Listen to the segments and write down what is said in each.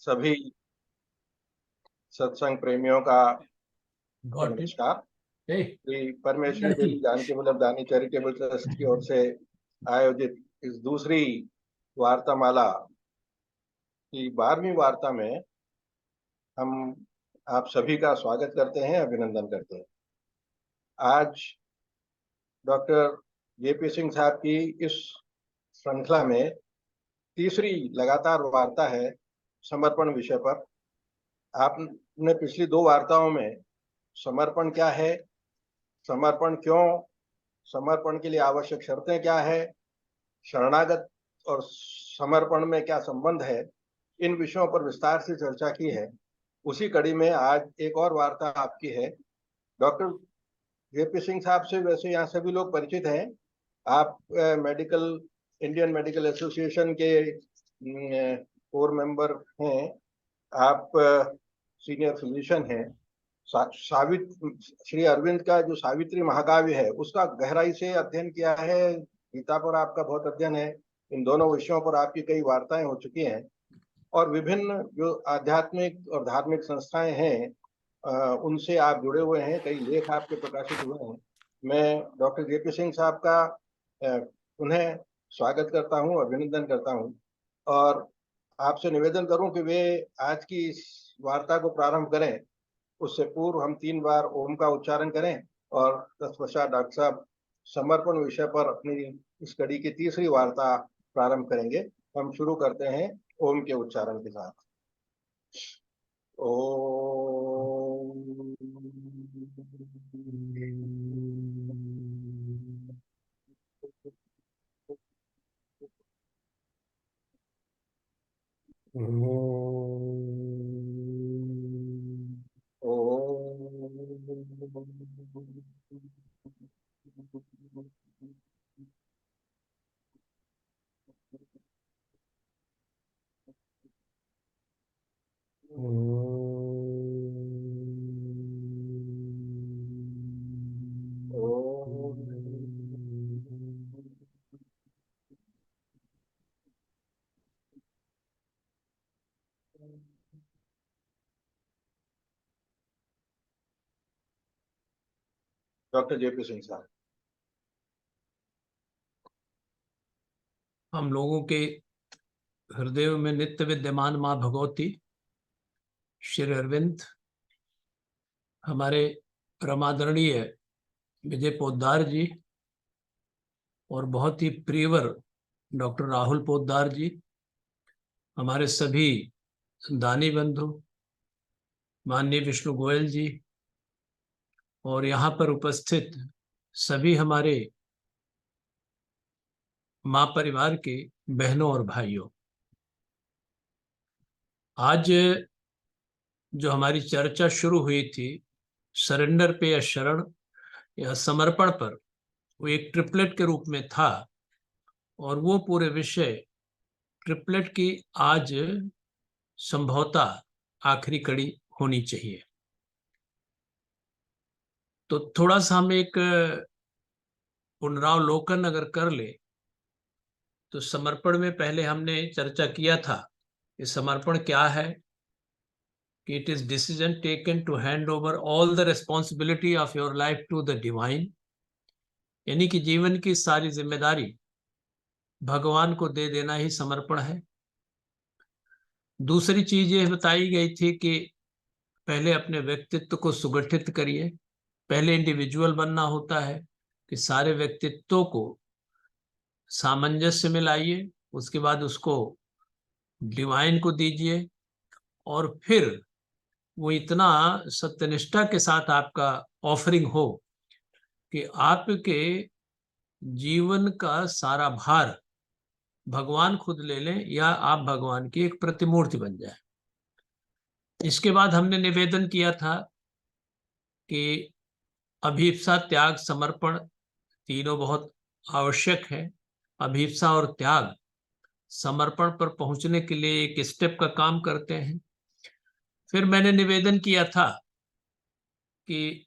सभी सत्संग प्रेमियों का Got it. नमस्कार। Hey, श्री परमेश्वरी देवी जानकी वल्लभ दानी चैरिटेबल ट्रस्ट की ओर से आयोजित इस दूसरी वार्तामाला की 12वीं वार्ता में हम आप सभी का स्वागत करते हैं, अभिनंदन करते हैं। आज डॉक्टर जेपी सिंह साहब की इस श्रृंखला में तीसरी लगातार वार्ता है समर्पण विषय पर। आपने पिछली दो वार्ताओं में समर्पण क्या है, समर्पण क्यों, समर्पण के लिए आवश्यक शर्तें क्या है, शरणागत और समर्पण में क्या संबंध है, इन विषयों पर विस्तार से चर्चा की है। उसी कड़ी में आज एक और वार्ता आपकी है। डॉक्टर जेपी सिंह साहब से वैसे यहाँ सभी लोग परिचित हैं। आप इंडियन मेडिकल एसोसिएशन के कोर मेंबर हैं। आप सीनियर फिजिशियन हैं। श्री अरविंद का जो सावित्री महाकाव्य है उसका गहराई से अध्ययन किया है। गीता पर आपका बहुत अध्ययन है। इन दोनों विषयों पर आपकी कई वार्ताएं हो चुकी हैं और विभिन्न जो आध्यात्मिक और धार्मिक संस्थाएं हैं उनसे आप जुड़े हुए हैं। कई लेख आपके प्रकाशित हुए हैं। मैं डॉक्टर जेपी सिंह साहब का उन्हें स्वागत करता हूं, अभिनंदन करता हूं और आपसे निवेदन करूं कि वे आज की इस वार्ता को प्रारंभ करें। उससे पूर्व हम 3 बार ओम का उच्चारण करें और तत्पश्चात डॉक्टर साहब समर्पण विषय पर अपनी इस कड़ी की तीसरी वार्ता प्रारंभ करेंगे। हम शुरू करते हैं ओम के उच्चारण के साथ। ओम। डॉक्टर जेपी सिंह साहब। हम लोगों के हृदय में नित्य विद्यमान माँ भगवती, श्री अरविंद, हमारे परमादरणीय विजय पोद्दार जी और बहुत ही प्रियवर डॉक्टर राहुल पोद्दार जी, हमारे सभी दानी बंधु, माननीय विष्णु गोयल जी और यहाँ पर उपस्थित सभी हमारे माँ परिवार के बहनों और भाइयों, आज जो हमारी चर्चा शुरू हुई थी सरेंडर पे या शरण या समर्पण पर, वो एक ट्रिपलेट के रूप में था और वो पूरे विषय ट्रिपलेट की आज संभवतः आखिरी कड़ी होनी चाहिए। तो थोड़ा सा हम एक पुनरावलोकन अगर कर ले तो समर्पण में पहले हमने चर्चा किया था कि समर्पण क्या है, कि it is decision taken to hand over all the responsibility of your life to the divine, यानी कि जीवन की सारी जिम्मेदारी भगवान को दे देना ही समर्पण है। दूसरी चीज ये बताई गई थी कि पहले अपने व्यक्तित्व को सुगठित करिए। पहले इंडिविजुअल बनना होता है कि सारे व्यक्तित्वों को सामंजस्य में लाइए, उसके बाद उसको डिवाइन को दीजिए और फिर वो इतना सत्यनिष्ठा के साथ आपका ऑफरिंग हो कि आपके जीवन का सारा भार भगवान खुद ले लें या आप भगवान की एक प्रतिमूर्ति बन जाए। इसके बाद हमने निवेदन किया था कि अभिप्सा, त्याग, समर्पण तीनों बहुत आवश्यक है। अभिप्सा और त्याग समर्पण पर पहुंचने के लिए एक स्टेप का काम करते हैं। फिर मैंने निवेदन किया था कि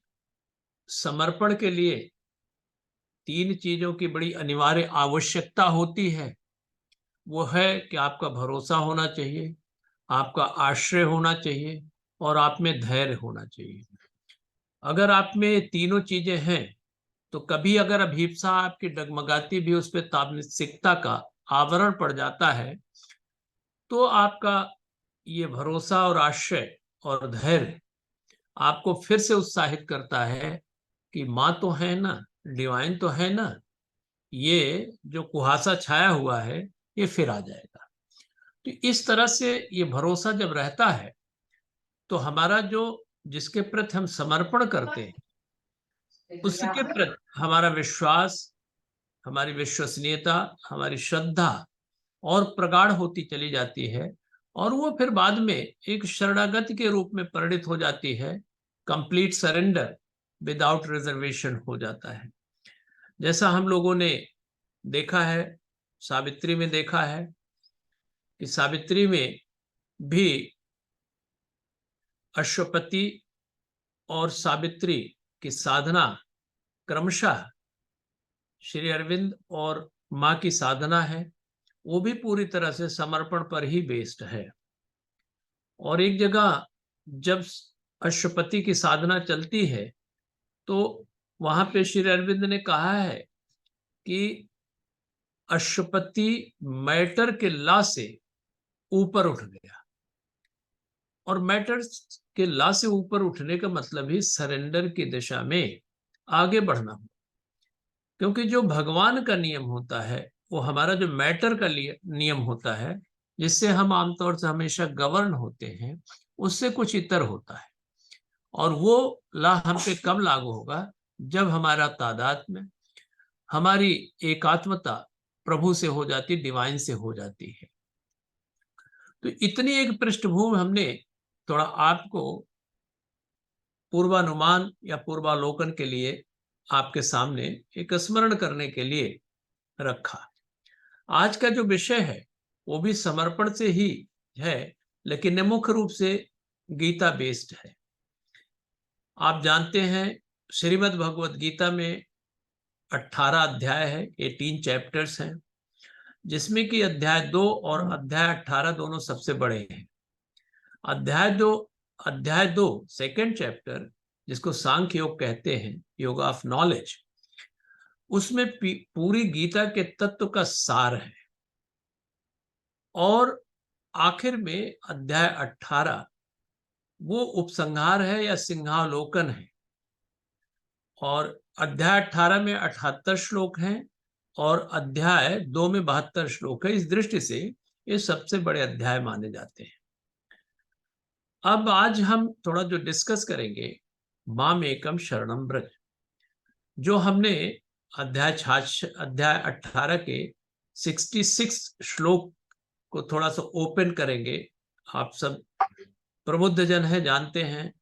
समर्पण के लिए 3 चीजों की बड़ी अनिवार्य आवश्यकता होती है। वो है कि आपका भरोसा होना चाहिए, आपका आश्रय होना चाहिए और आप में धैर्य होना चाहिए। अगर आप में ये तीनों चीजें हैं तो कभी अगर अभीप्सा आपकी डगमगाती भी उस पर तामसिकता का आवरण पड़ जाता है तो आपका ये भरोसा और आश्रय और धैर्य आपको फिर से उत्साहित करता है कि माँ तो है ना, डिवाइन तो है ना, ये जो कुहासा छाया हुआ है ये फिर आ जाएगा। तो इस तरह से ये भरोसा जब रहता है तो हमारा जो जिसके प्रति हम समर्पण करते हैं उसके प्रति हमारा विश्वास, हमारी विश्वसनीयता, हमारी श्रद्धा और प्रगाढ़ होती चली जाती है और वो फिर बाद में एक शरणागति के रूप में परिणित हो जाती है। कंप्लीट सरेंडर विदाउट रिजर्वेशन हो जाता है। जैसा हम लोगों ने देखा है, सावित्री में देखा है कि सावित्री में भी अश्वपति और सावित्री की साधना क्रमशः श्री अरविंद और माँ की साधना है, वो भी पूरी तरह से समर्पण पर ही बेस्ड है। और एक जगह जब अश्वपति की साधना चलती है तो वहां पे श्री अरविंद ने कहा है कि अश्वपति मैटर के लॉ से ऊपर उठ गया। और मैटर के लॉ से ऊपर उठने का मतलब ही सरेंडर की दिशा में आगे बढ़ना। क्योंकि जो भगवान का नियम होता है वो हमारा जो मैटर का नियम होता है जिससे हम आमतौर से हमेशा गवर्न होते हैं उससे कुछ इतर होता है। और वो ला हम पे कब लागू होगा जब हमारा तादाद में हमारी एकात्मता प्रभु से हो जाती, डिवाइन से हो जाती है। तो इतनी एक पृष्ठभूमि हमने थोड़ा आपको पूर्वानुमान या पूर्वालोकन के लिए आपके सामने एक स्मरण करने के लिए रखा। आज का जो विषय है वो भी समर्पण से ही है लेकिन मुख्य रूप से गीता बेस्ड है। आप जानते हैं श्रीमद् भगवत गीता में 18 अध्याय है, 18 चैप्टर्स हैं, जिसमें कि अध्याय 2 और अध्याय 18 दोनों सबसे बड़े हैं। अध्याय 2 सेकंड चैप्टर जिसको सांख्य योग कहते हैं, योग ऑफ नॉलेज, उसमें पूरी गीता के तत्व का सार है। और आखिर में अध्याय 18 वो उपसंहार है या सिंहावलोकन है। और अध्याय 18 में 78 श्लोक हैं और अध्याय 2 में 72 श्लोक है। इस दृष्टि से ये सबसे बड़े अध्याय माने जाते हैं। अब आज हम थोड़ा जो डिस्कस करेंगे माम एकम शरणम ब्रज, जो हमने अध्याय 18 के 66 श्लोक को थोड़ा सा ओपन करेंगे। आप सब प्रबुद्ध जन है, जानते हैं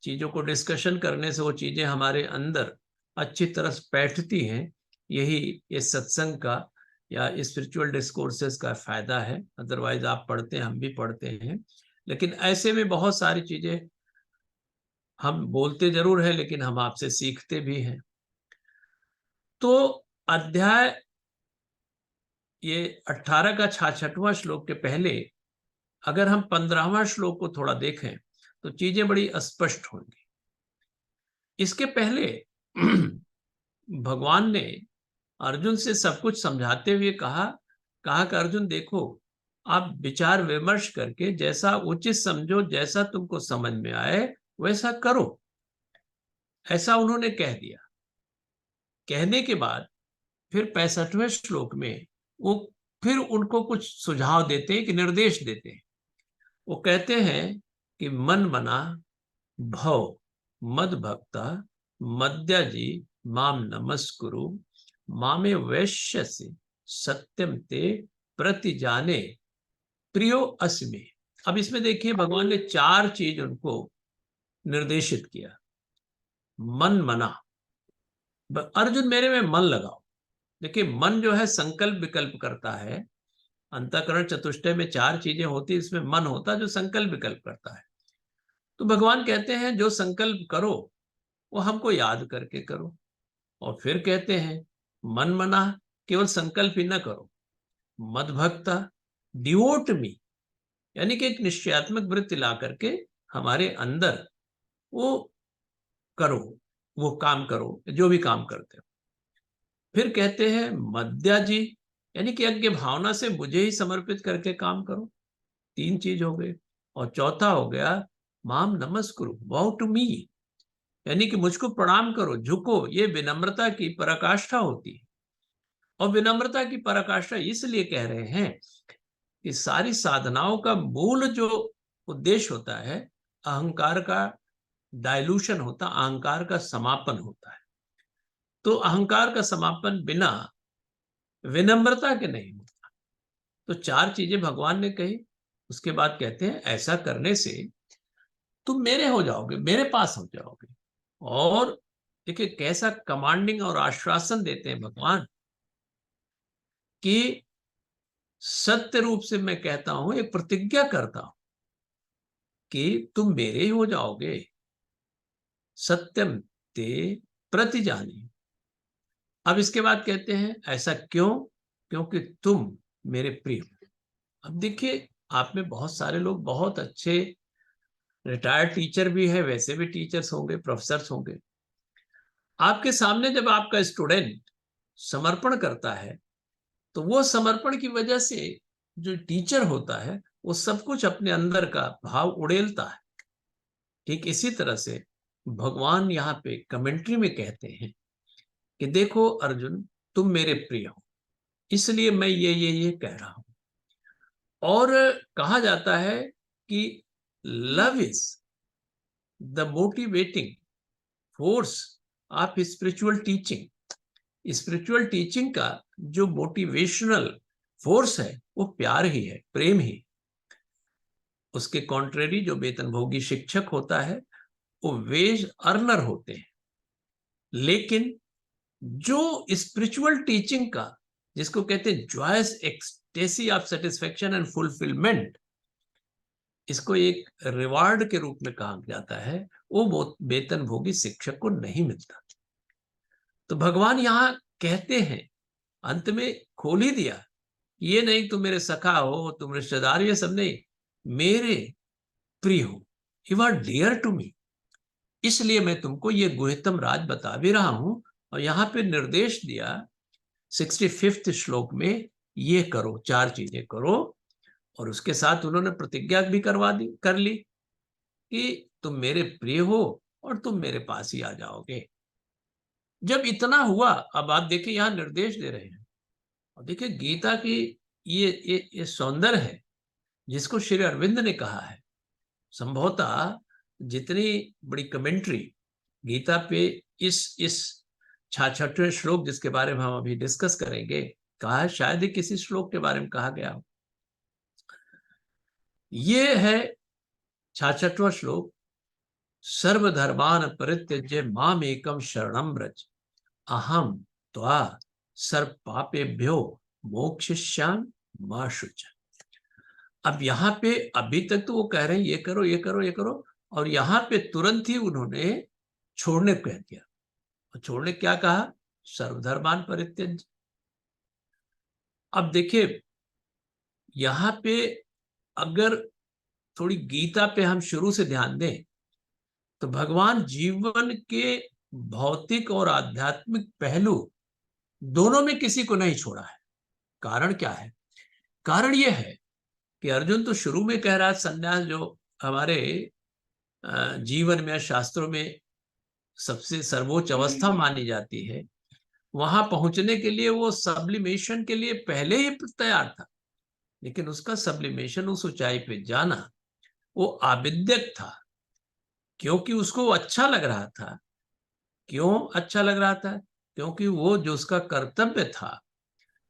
चीजों को डिस्कशन करने से वो चीजें हमारे अंदर अच्छी तरह से बैठती हैं। यही इस सत्संग का या स्पिरिचुअल डिस्कोर्सेस का फायदा है। अदरवाइज आप पढ़ते हैं, हम भी पढ़ते हैं, लेकिन ऐसे में बहुत सारी चीजें हम बोलते जरूर हैं लेकिन हम आपसे सीखते भी हैं। तो अध्याय ये 18 का 66वां श्लोक के पहले अगर हम 15वां श्लोक को थोड़ा देखें तो चीजें बड़ी स्पष्ट होंगी। इसके पहले भगवान ने अर्जुन से सब कुछ समझाते हुए कहा कि अर्जुन देखो, आप विचार विमर्श करके जैसा उचित समझो, जैसा तुमको समझ में आए वैसा करो। ऐसा उन्होंने कह दिया। कहने के बाद फिर 65वें श्लोक में वो फिर उनको कुछ सुझाव देते हैं कि निर्देश देते हैं। वो कहते हैं कि मन मना भव मद भक्ता मद्याजी माम नमस्कुरु मामे वैश्य से सत्यम ते प्रति जाने प्रियो अस्मि। अब इसमें देखिए भगवान ने 4 चीज उनको निर्देशित किया। मन मना, अर्जुन मेरे में मन लगाओ। देखिए मन जो है संकल्प विकल्प करता है। अंतःकरण चतुष्टय में 4 चीजें होती, इसमें मन होता है जो संकल्प विकल्प करता है। तो भगवान कहते हैं जो संकल्प करो वो हमको याद करके करो। और फिर कहते हैं मन मना, केवल संकल्प ही ना करो। मद भक्ता, डिवोट मी, यानी कि एक निश्चयात्मक वृत्ति ला करके हमारे अंदर वो करो, वो काम करो जो भी काम करते हो। फिर कहते हैं मद्याजी, यानी कि यज्ञ भावना से मुझे ही समर्पित करके काम करो। 3 चीज हो गई। और चौथा हो गया माम नमस्कुरु, वाउ टू मी, यानी कि मुझको प्रणाम करो, झुको। ये विनम्रता की पराकाष्ठा होती है। और विनम्रता की पराकाष्ठा इसलिए कह रहे हैं कि सारी साधनाओं का मूल जो उद्देश्य होता है, अहंकार का डाइल्यूशन होता, अहंकार का समापन होता है। तो अहंकार का समापन बिना विनम्रता के नहीं होता। तो 4 चीजें भगवान ने कही। उसके बाद कहते हैं ऐसा करने से तुम मेरे हो जाओगे, मेरे पास हो जाओगे। और देखिए कैसा कमांडिंग और आश्वासन देते हैं भगवान कि सत्य रूप से मैं कहता हूं, एक प्रतिज्ञा करता हूं कि तुम मेरे ही हो जाओगे। सत्यम ते प्रतिजानी। अब इसके बाद कहते हैं ऐसा क्यों? क्योंकि तुम मेरे प्रिय हो। अब देखिए, आप में बहुत सारे लोग बहुत अच्छे रिटायर्ड टीचर भी है, वैसे भी टीचर्स होंगे, प्रोफेसर्स होंगे। आपके सामने जब आपका स्टूडेंट समर्पण करता है तो वो समर्पण की वजह से जो टीचर होता है वो सब कुछ अपने अंदर का भाव उड़ेलता है। ठीक इसी तरह से भगवान यहाँ पे कमेंट्री में कहते हैं कि देखो अर्जुन, तुम मेरे प्रिय हो, इसलिए मैं ये कह रहा हूं। और कहा जाता है कि love is the motivating force of spiritual teaching. Spiritual teaching का जो मोटिवेशनल फोर्स है वो प्यार ही है, प्रेम ही। उसके कॉन्ट्रेरी जो वेतनभोगी शिक्षक होता है वो वेज अर्नर होते हैं। लेकिन जो स्पिरिचुअल टीचिंग का, जिसको कहते हैं joyous ecstasy of satisfaction and fulfilment, इसको एक रिवार्ड के रूप में कहा जाता है, वो वेतनभोगी शिक्षक को नहीं मिलता। तो भगवान यहां कहते हैं, अंत में खोल ही दिया, ये नहीं तुम मेरे सखा हो, तुम रिश्तेदार, ये सब नहीं, मेरे प्रिय हो, you are dear to me. इसलिए मैं तुमको ये गुह्यतम राज बता भी रहा हूं। और यहां पे निर्देश दिया 65वें श्लोक में, ये करो, 4 चीजें करो। और उसके साथ उन्होंने प्रतिज्ञा भी कर ली कि तुम मेरे प्रिय हो और तुम मेरे पास ही आ जाओगे। जब इतना हुआ, अब आप देखिए यहां निर्देश दे रहे हैं। और देखिए गीता की ये सौंदर्य है जिसको श्री अरविंद ने कहा है। संभवतः जितनी बड़ी कमेंट्री गीता पे इस 66वें श्लोक जिसके बारे में हम अभी डिस्कस करेंगे, कहा है, शायद ही किसी श्लोक के बारे में कहा गया हो। ये है 66वां श्लोक। सर्वधर्मान परित्यज्य माम एकम शरणम व्रज, अहम त्वा सर्व पापेभ्यो मोक्षयिष्यामि मा शुच। अब यहाँ पे अभी तक तो वो कह रहे हैं ये करो, ये करो, ये करो, और यहाँ पे तुरंत ही उन्होंने छोड़ने को कह दिया। और छोड़ने क्या कहा? सर्वधर्मान परित्यज्य। अब देखिए यहाँ पे अगर थोड़ी गीता पे हम शुरू से ध्यान दें तो भगवान जीवन के भौतिक और आध्यात्मिक पहलू दोनों में किसी को नहीं छोड़ा है। कारण क्या है? कारण यह है कि अर्जुन तो शुरू में कह रहा है संन्यास जो हमारे जीवन में, शास्त्रों में सबसे सर्वोच्च अवस्था मानी जाती है, वहां पहुंचने के लिए वो सब्लिमेशन के लिए पहले ही तैयार था। लेकिन उसका सब्लिमेशन, उस ऊंचाई पे जाना, वो आविद्यक था, क्योंकि उसको अच्छा लग रहा था। क्यों अच्छा लग रहा था? क्योंकि वो जो उसका कर्तव्य था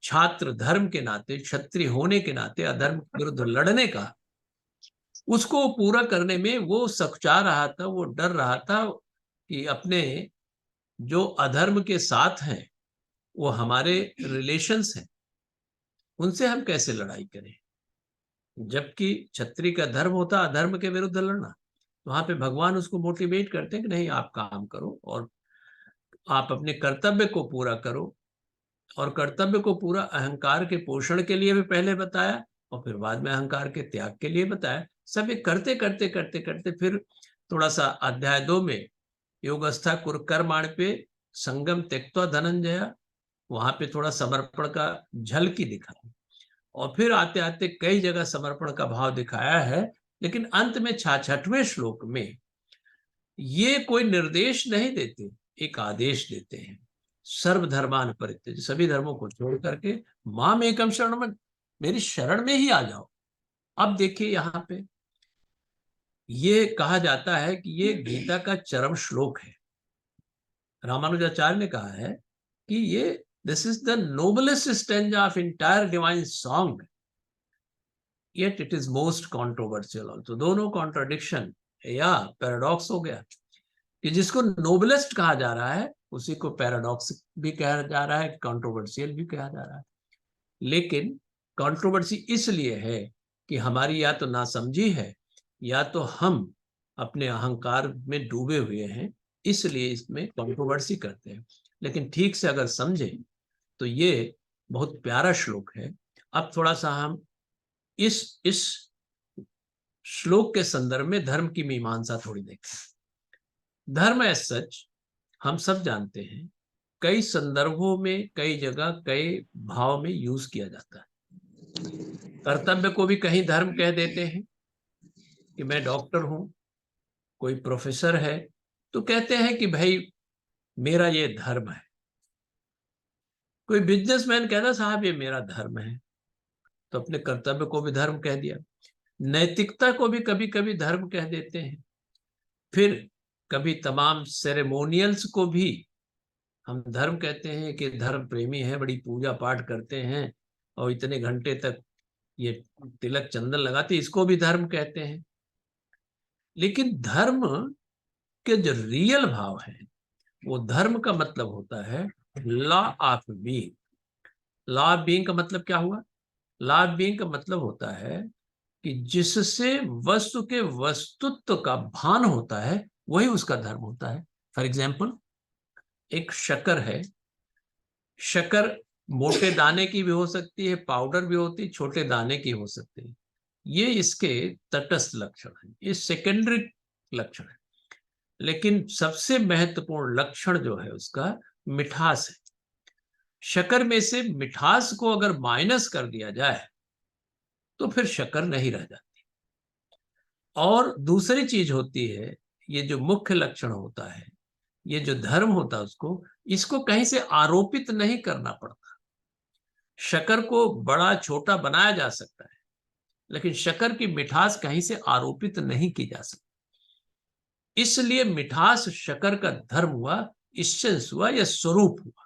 छात्र धर्म के नाते, क्षत्रिय होने के नाते अधर्म के विरुद्ध लड़ने का, उसको पूरा करने में वो सकुचा रहा था, वो डर रहा था कि अपने जो अधर्म के साथ हैं, वो हमारे रिलेशंस हैं, उनसे हम कैसे लड़ाई करें। जबकि क्षत्रिय का धर्म होता अधर्म के विरुद्ध लड़ना। तो वहां पे भगवान उसको मोटिवेट करते हैं कि नहीं, आप काम करो और आप अपने कर्तव्य को पूरा करो। और कर्तव्य को पूरा अहंकार के पोषण के लिए भी पहले बताया, और फिर बाद में अहंकार के त्याग के लिए बताया। सब ये करते करते करते करते फिर थोड़ा सा अध्याय 2 में योगस्था कुरकर्माण पे संगम त्यक्त्वा धनंजया, वहां पे थोड़ा समर्पण का झलकी दिखा, और फिर आते आते कई जगह समर्पण का भाव दिखाया है। लेकिन अंत में 66वें श्लोक में ये कोई निर्देश नहीं देते, एक आदेश देते हैं, सर्वधर्मान परित्यज्य, सभी धर्मों को छोड़ करके माम एकम शरणम, मेरी शरण में ही आ जाओ। अब देखिए यहाँ पे ये कहा जाता है कि ये गीता का चरम श्लोक है। रामानुजाचार्य ने कहा है कि ये this is the noblest stanza of entire divine song, yet it is most controversial also. दोनों कॉन्ट्रडिक्शन या पैराडॉक्स हो गया कि जिसको नोबलेस्ट कहा जा रहा है उसी को पैराडॉक्स भी कहा जा रहा है, कंट्रोवर्शियल भी कहा जा रहा है। लेकिन कंट्रोवर्सी इसलिए है कि हमारी या तो नासमझी है या तो हम अपने अहंकार में डूबे हुए हैं, इसलिए इसमें कंट्रोवर्सी करते हैं। लेकिन ठीक से अगर समझे तो ये बहुत प्यारा श्लोक है। अब थोड़ा सा हम इस श्लोक के संदर्भ में धर्म की मीमांसा थोड़ी देखें। धर्म एज सच हम सब जानते हैं, कई संदर्भों में कई जगह कई भाव में यूज किया जाता है। कर्तव्य को भी कहीं धर्म कह देते हैं कि मैं डॉक्टर हूं, कोई प्रोफेसर है तो कहते हैं कि भाई मेरा ये धर्म है। कोई बिजनेसमैन कहता साहब ये मेरा धर्म है, तो अपने कर्तव्य को भी धर्म कह दिया। नैतिकता को भी कभी कभी धर्म कह देते हैं। फिर कभी तमाम सेरेमोनियल्स को भी हम धर्म कहते हैं कि धर्म प्रेमी है, बड़ी पूजा पाठ करते हैं और इतने घंटे तक ये तिलक चंदन लगाते, इसको भी धर्म कहते हैं। लेकिन धर्म के जो रियल भाव है वो धर्म का मतलब होता है law of being. Law of being का मतलब क्या हुआ? लॉ ऑफ बीइंग का मतलब होता है कि जिससे वस्तु के वस्तुत्व का भान होता है वही उसका धर्म होता है। फॉर एग्जाम्पल, एक शक्कर है, शक्कर मोटे दाने की भी हो सकती है, पाउडर भी होती है, छोटे दाने की हो सकती है। ये इसके तटस्थ लक्षण है, ये सेकेंडरी लक्षण है। लेकिन सबसे महत्वपूर्ण लक्षण जो है उसका मिठास है। शक्कर में से मिठास को अगर माइनस कर दिया जाए तो फिर शक्कर नहीं रह जाती। और दूसरी चीज होती है, ये जो मुख्य लक्षण होता है, ये जो धर्म होता है उसको, इसको कहीं से आरोपित नहीं करना पड़ता। शक्कर को बड़ा छोटा बनाया जा सकता है, लेकिन शक्कर की मिठास कहीं से आरोपित नहीं की जा सकती। इसलिए मिठास शक्कर का धर्म हुआ, इसेंस हुआ या स्वरूप हुआ।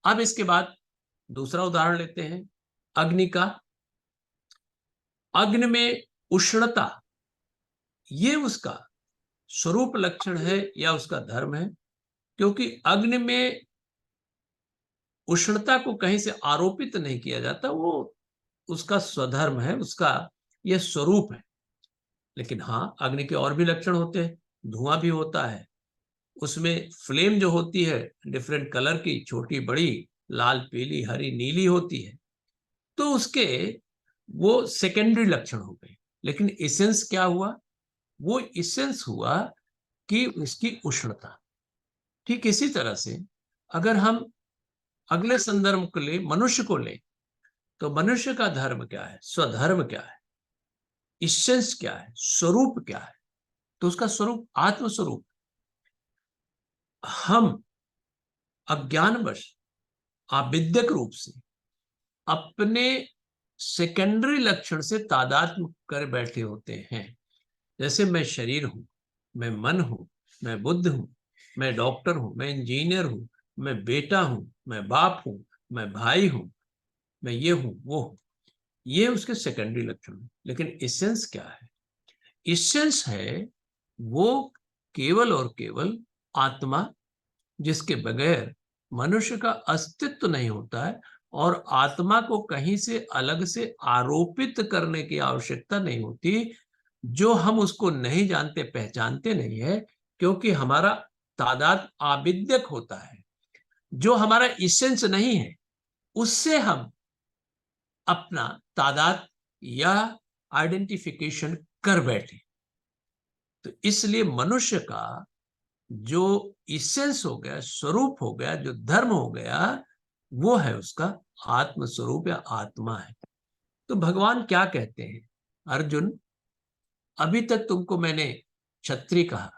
अब इसके बाद दूसरा उदाहरण लेते हैं, अग्नि का। अग्नि में उष्णता, ये उसका स्वरूप लक्षण है या उसका धर्म है? क्योंकि अग्नि में उष्णता को कहीं से आरोपित नहीं किया जाता, वो उसका स्वधर्म है, उसका यह स्वरूप है। लेकिन हाँ, अग्नि के और भी लक्षण होते हैं। धुआं भी होता है, उसमें फ्लेम जो होती है डिफरेंट कलर की, छोटी बड़ी, लाल पीली हरी नीली होती है, तो उसके वो सेकेंडरी लक्षण हो गए। लेकिन एसेंस क्या हुआ? वो एसेंस हुआ कि उसकी उष्णता। ठीक इसी तरह से अगर हम अगले संदर्भ को ले, मनुष्य को ले, तो मनुष्य का धर्म क्या है, स्वधर्म क्या है, एसेंस क्या है, स्वरूप क्या है? तो उसका स्वरूप आत्म स्वरूप। हम अज्ञानवश आविद्यक रूप से अपने सेकेंडरी लक्षण से तादात्म्य कर बैठे होते हैं। जैसे मैं शरीर हूं, मैं मन हूं, मैं बुद्ध हूं, मैं डॉक्टर हूं, मैं इंजीनियर हूं, मैं बेटा हूं, मैं बाप हूं, मैं भाई हूं, मैं ये हूं वो हूं, ये उसके सेकेंडरी लक्षण है। लेकिन एसेंस क्या है? एसेंस है वो केवल और केवल आत्मा, जिसके बगैर मनुष्य का अस्तित्व नहीं होता है, और आत्मा को कहीं से अलग से आरोपित करने की आवश्यकता नहीं होती। जो हम उसको नहीं जानते, पहचानते नहीं है, क्योंकि हमारा तादाद आविद्यक होता है। जो हमारा इसेंस नहीं है उससे हम अपना तादाद या आइडेंटिफिकेशन कर बैठे। तो इसलिए मनुष्य का जो इसेंस हो गया, स्वरूप हो गया, जो धर्म हो गया, वो है उसका आत्म स्वरूप या आत्मा है। तो भगवान क्या कहते हैं, अर्जुन अभी तक तुमको मैंने क्षत्रिय कहा,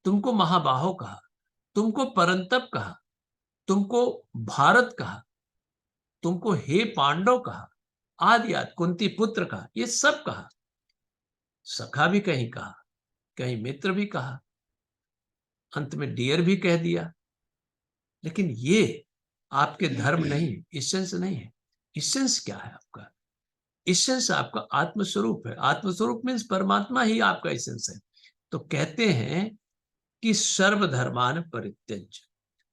तुमको महाबाहो कहा, तुमको परंतप कहा, तुमको भारत कहा, तुमको हे पांडव कहा, आदि आदि कुंती पुत्र कहा, ये सब कहा। सखा भी कहीं कहा, कहीं मित्र भी कहा, अंत में डियर भी कह दिया। लेकिन ये आपके धर्म नहीं, इसेंस नहीं है। इसेंस क्या है आपका? इसेंस आपका आत्मस्वरूप है। आत्मस्वरूप मीन्स परमात्मा ही आपका इसेंस है। तो कहते हैं कि सर्वधर्मान परित्यज्य,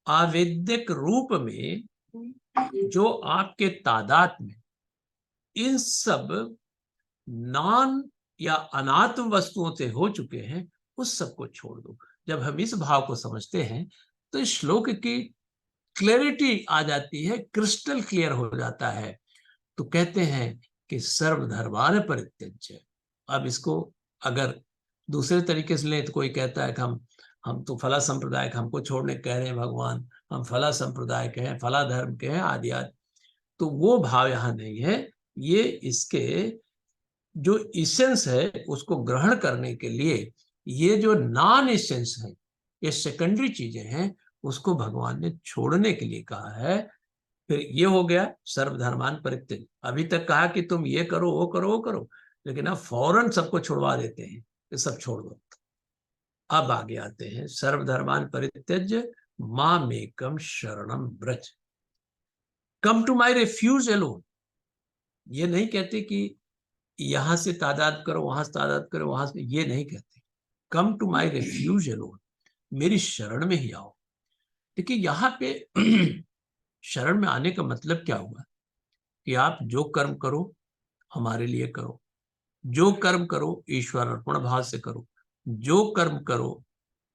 आवेद्यक रूप में जो आपके तादाद में इन सब नॉन या अनात्म वस्तुओं से हो चुके हैं, उस सब को छोड़ दो। जब हम इस भाव को समझते हैं तो इस श्लोक की क्लैरिटी आ जाती है, क्रिस्टल क्लियर हो जाता है। तो कहते हैं कि सर्वधर्मान परित्यज्य। अब इसको अगर दूसरे तरीके से लें तो कोई कहता है कि हम तो फला संप्रदाय का हमको छोड़ने कह रहे हैं भगवान, हम फला संप्रदाय के हैं, फला धर्म के हैं, आदि आदि। तो वो भाव यहाँ नहीं है। ये इसके जो इसेंस है उसको ग्रहण करने के लिए ये जो नॉन इसेंस है, ये सेकेंडरी चीजें हैं, उसको भगवान ने छोड़ने के लिए कहा है। फिर ये हो गया सर्वधर्मान परित्यज्य। अभी तक कहा कि तुम ये करो वो करो वो करो, लेकिन अब फौरन सबको छुड़वा देते हैं कि सब छोड़ दो। अब आगे आते हैं सर्वधर्मान परित्यज्य मामेकम शरणम व्रज, come to my refuge alone. ये नहीं कहते कि यहां से तादाद करो, वहां से तादाद करो, वहां से, ये नहीं कहते। Come to my refuge alone, मेरी शरण में ही आओ। देखिए यहाँ पे शरण में आने का मतलब क्या हुआ कि आप जो कर्म करो हमारे लिए करो, जो कर्म करो ईश्वर अर्पण भाव से करो, जो कर्म करो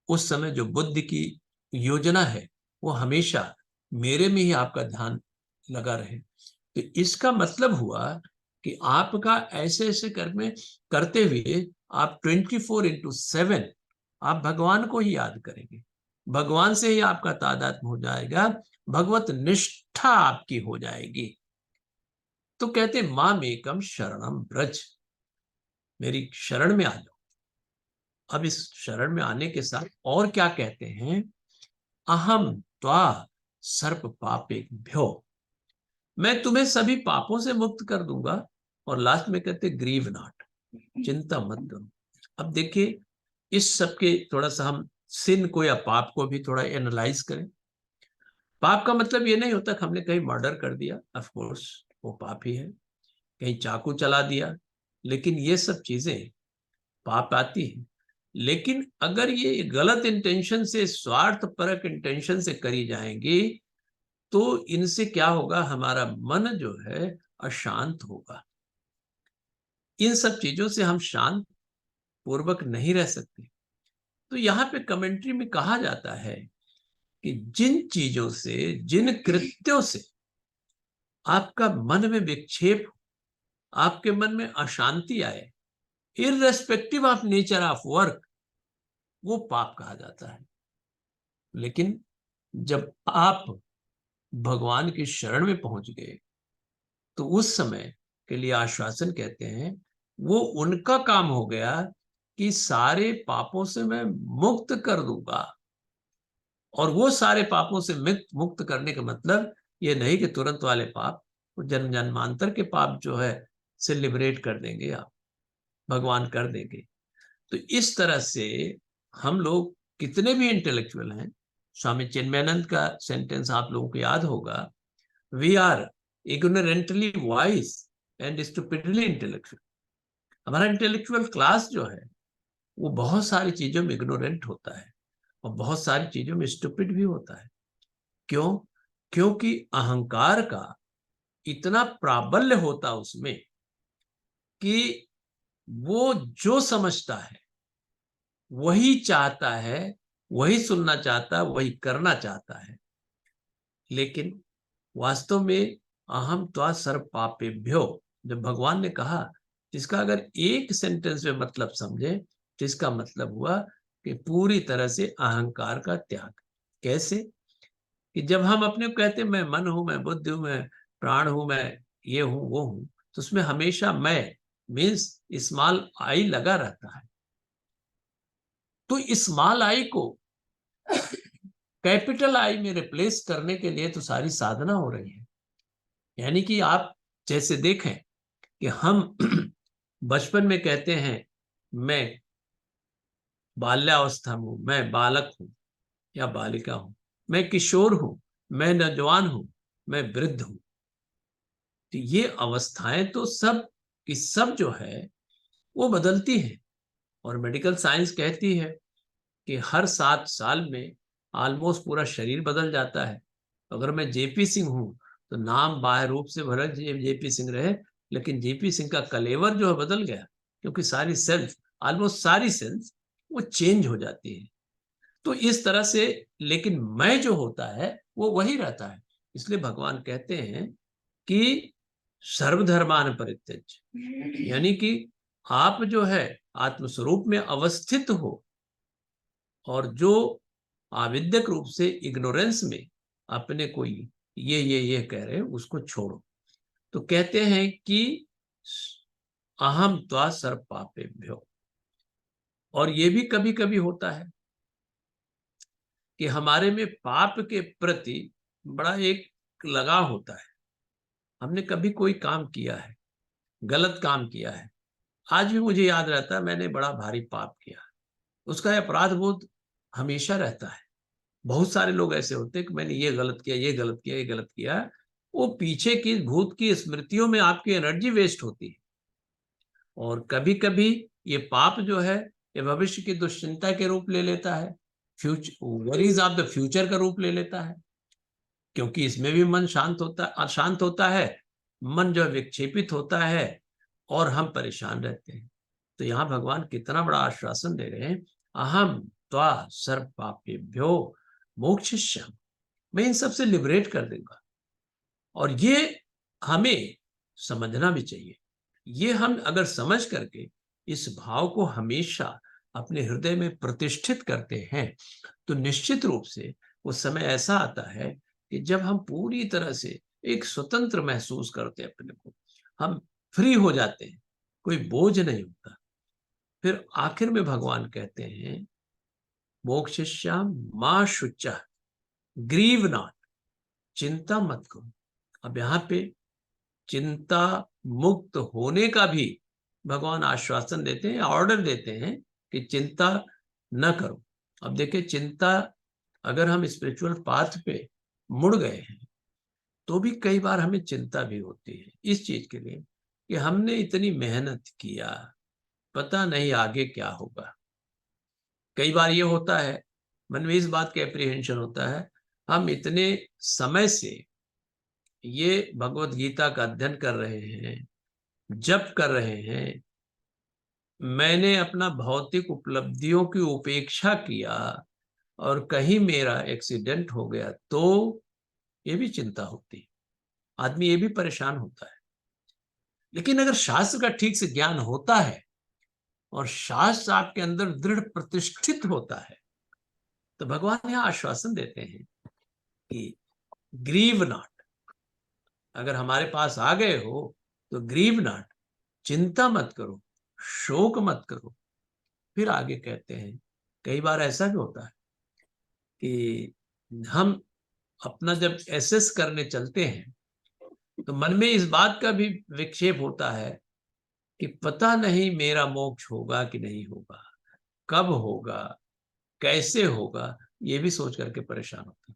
उस समय जो बुद्धि की योजना है वो हमेशा मेरे में ही आपका ध्यान लगा रहे। तो इसका मतलब हुआ कि आपका ऐसे ऐसे कर्म करते हुए आप 24/7 आप भगवान को ही याद करेंगे, भगवान से ही आपका तादात्म्य हो जाएगा, भगवत निष्ठा आपकी हो जाएगी। तो कहते मामेकम शरणम ब्रज, मेरी शरण में आ जाओ। अब इस शरण में आने के साथ और क्या कहते हैं, अहम त्वा सर्प पापे भ्यो, मैं तुम्हें सभी पापों से मुक्त कर दूंगा। और लास्ट में कहते ग्रीव नॉट, चिंता मत करो। अब देखिए इस सब के थोड़ा सा हम सिन को या पाप को भी थोड़ा एनालाइज करें। पाप का मतलब ये नहीं होता कि हमने कहीं मर्डर कर दिया, ऑफ कोर्स वो पाप ही है, कहीं चाकू चला दिया, लेकिन ये सब चीजें पाप आती है। लेकिन अगर ये गलत इंटेंशन से, स्वार्थ परक इंटेंशन से करी जाएंगी तो इनसे क्या होगा, हमारा मन जो है अशांत होगा। इन सब चीजों से हम शांत पूर्वक नहीं रह सकते। तो यहाँ पे कमेंट्री में कहा जाता है कि जिन चीजों से, जिन कृत्यों से आपका मन में विक्षेप, आपके मन में अशांति आए, irrespective of nature of work, वो पाप कहा जाता है। लेकिन जब आप भगवान की शरण में पहुंच गए तो उस समय के लिए आश्वासन कहते हैं वो उनका काम हो गया कि सारे पापों से मैं मुक्त कर दूंगा। और वो सारे पापों से मुक्त करने का मतलब ये नहीं कि तुरंत वाले पाप, वो जन्म जन्मांतर के पाप जो है से लिबरेट कर देंगे आप, भगवान कर देंगे। तो इस तरह से हम लोग कितने भी इंटेलेक्चुअल हैं, स्वामी चिन्मयानंद का सेंटेंस आप लोगों को याद होगा, we are ignorantly wise and stupidly intellectual. हमारा इंटेलेक्चुअल क्लास जो है वो बहुत सारी चीजों में इग्नोरेंट होता है और बहुत सारी चीजों में स्टूपिड भी होता है। क्यों? क्योंकि अहंकार का इतना प्राबल्य होता उसमें कि वो जो समझता है वही चाहता है, वही सुनना चाहता है, वही करना चाहता है। लेकिन वास्तव में अहम त्वा सर्व पापेभ्यो, जब भगवान ने कहा, इसका अगर एक सेंटेंस में मतलब समझे तो इसका मतलब हुआ कि पूरी तरह से अहंकार का त्याग। कैसे? कि जब हम अपने को कहते हैं मैं मन हूं, मैं बुद्धि हूं, मैं प्राण हूं, मैं ये हूं वो हूं, तो उसमें हमेशा मैं मीन्स स्मॉल आई लगा रहता है। तो स्मॉल आई को कैपिटल आई में रिप्लेस करने के लिए तो सारी साधना हो रही है। यानी कि आप जैसे देखें कि हम बचपन में कहते हैं मैं बाल्यावस्था में हूं, मैं बालक हूं या बालिका हूं, मैं किशोर हूं, मैं नौजवान हूं, मैं वृद्ध हूं। तो ये अवस्थाएं तो सब की सब जो है वो बदलती है। और मेडिकल साइंस कहती है कि हर 7 साल में ऑलमोस्ट पूरा शरीर बदल जाता है। अगर मैं जेपी सिंह हूं तो नाम बाह्य रूप से भले जेपी सिंह रहे, लेकिन जेपी सिंह का कलेवर जो है बदल गया, क्योंकि सारी सेल्स, ऑलमोस्ट सारी सेल्स वो चेंज हो जाती है। तो इस तरह से, लेकिन मैं जो होता है वो वही रहता है। इसलिए भगवान कहते हैं कि सर्वधर्मान परित्यज्य, यानी कि आप जो है आत्मस्वरूप में अवस्थित हो, और जो आविद्यक रूप से इग्नोरेंस में अपने को ये कह रहे हैं उसको छोड़ो। तो कहते हैं कि अहम त्वा सर्व पापेभ्यो। और ये भी कभी कभी होता है कि हमारे में पाप के प्रति बड़ा एक लगाव होता है। हमने कभी कोई काम किया है, गलत काम किया है, आज भी मुझे याद रहता है मैंने बड़ा भारी पाप किया, उसका अपराध बोध हमेशा रहता है। बहुत सारे लोग ऐसे होते हैं कि मैंने ये गलत किया, ये गलत किया, ये गलत किया। वो पीछे की भूत की स्मृतियों में आपकी एनर्जी वेस्ट होती है। और कभी कभी ये पाप जो है ये भविष्य की दुश्चिंता के रूप ले लेता है, future worries of the future का रूप ले लेता है, क्योंकि इसमें भी मन अशांत होता है, मन जो विक्षेपित होता है और हम परेशान रहते हैं। तो यहाँ भगवान कितना बड़ा आश्वासन दे रहे हैं, अहम त्वा सर्व पापेभ्यो मोक्षयिष्यामि, मैं इन सबसे लिबरेट कर दूंगा। और ये हमें समझना भी चाहिए। ये हम अगर समझ करके इस भाव को हमेशा अपने हृदय में प्रतिष्ठित करते हैं तो निश्चित रूप से वो समय ऐसा आता है कि जब हम पूरी तरह से एक स्वतंत्र महसूस करते हैं अपने को, हम फ्री हो जाते हैं, कोई बोझ नहीं होता। फिर आखिर में भगवान कहते हैं मोक्षयिष्यामि मा शुचः ग्रीव नॉट, चिंता मत करो। अब यहाँ पे चिंता मुक्त होने का भी भगवान आश्वासन देते हैं, ऑर्डर देते हैं कि चिंता न करो। अब देखिए, चिंता अगर हम स्पिरिचुअल पाथ पे मुड़ गए हैं तो भी कई बार हमें चिंता भी होती है इस चीज के लिए कि हमने इतनी मेहनत किया, पता नहीं आगे क्या होगा। कई बार ये होता है, मन में इस बात का एप्रीहेंशन होता है, हम इतने समय से ये भगवत गीता का अध्ययन कर रहे हैं, जप कर रहे हैं, मैंने अपना भौतिक उपलब्धियों की उपेक्षा किया और कहीं मेरा एक्सीडेंट हो गया तो ये भी चिंता होती है, आदमी ये भी परेशान होता है। लेकिन अगर शास्त्र का ठीक से ज्ञान होता है और शास्त्र आपके अंदर दृढ़ प्रतिष्ठित होता है तो भगवान यहां आश्वासन देते हैं कि ग्रीव नॉट, अगर हमारे पास आ गए हो तो ग्रीव नॉट, चिंता मत करो, शोक मत करो। फिर आगे कहते हैं, कई बार ऐसा भी होता है कि हम अपना जब एसेस करने चलते हैं तो मन में इस बात का भी विक्षेप होता है कि पता नहीं मेरा मोक्ष होगा कि नहीं होगा, कब होगा, कैसे होगा, ये भी सोच करके परेशान होता है।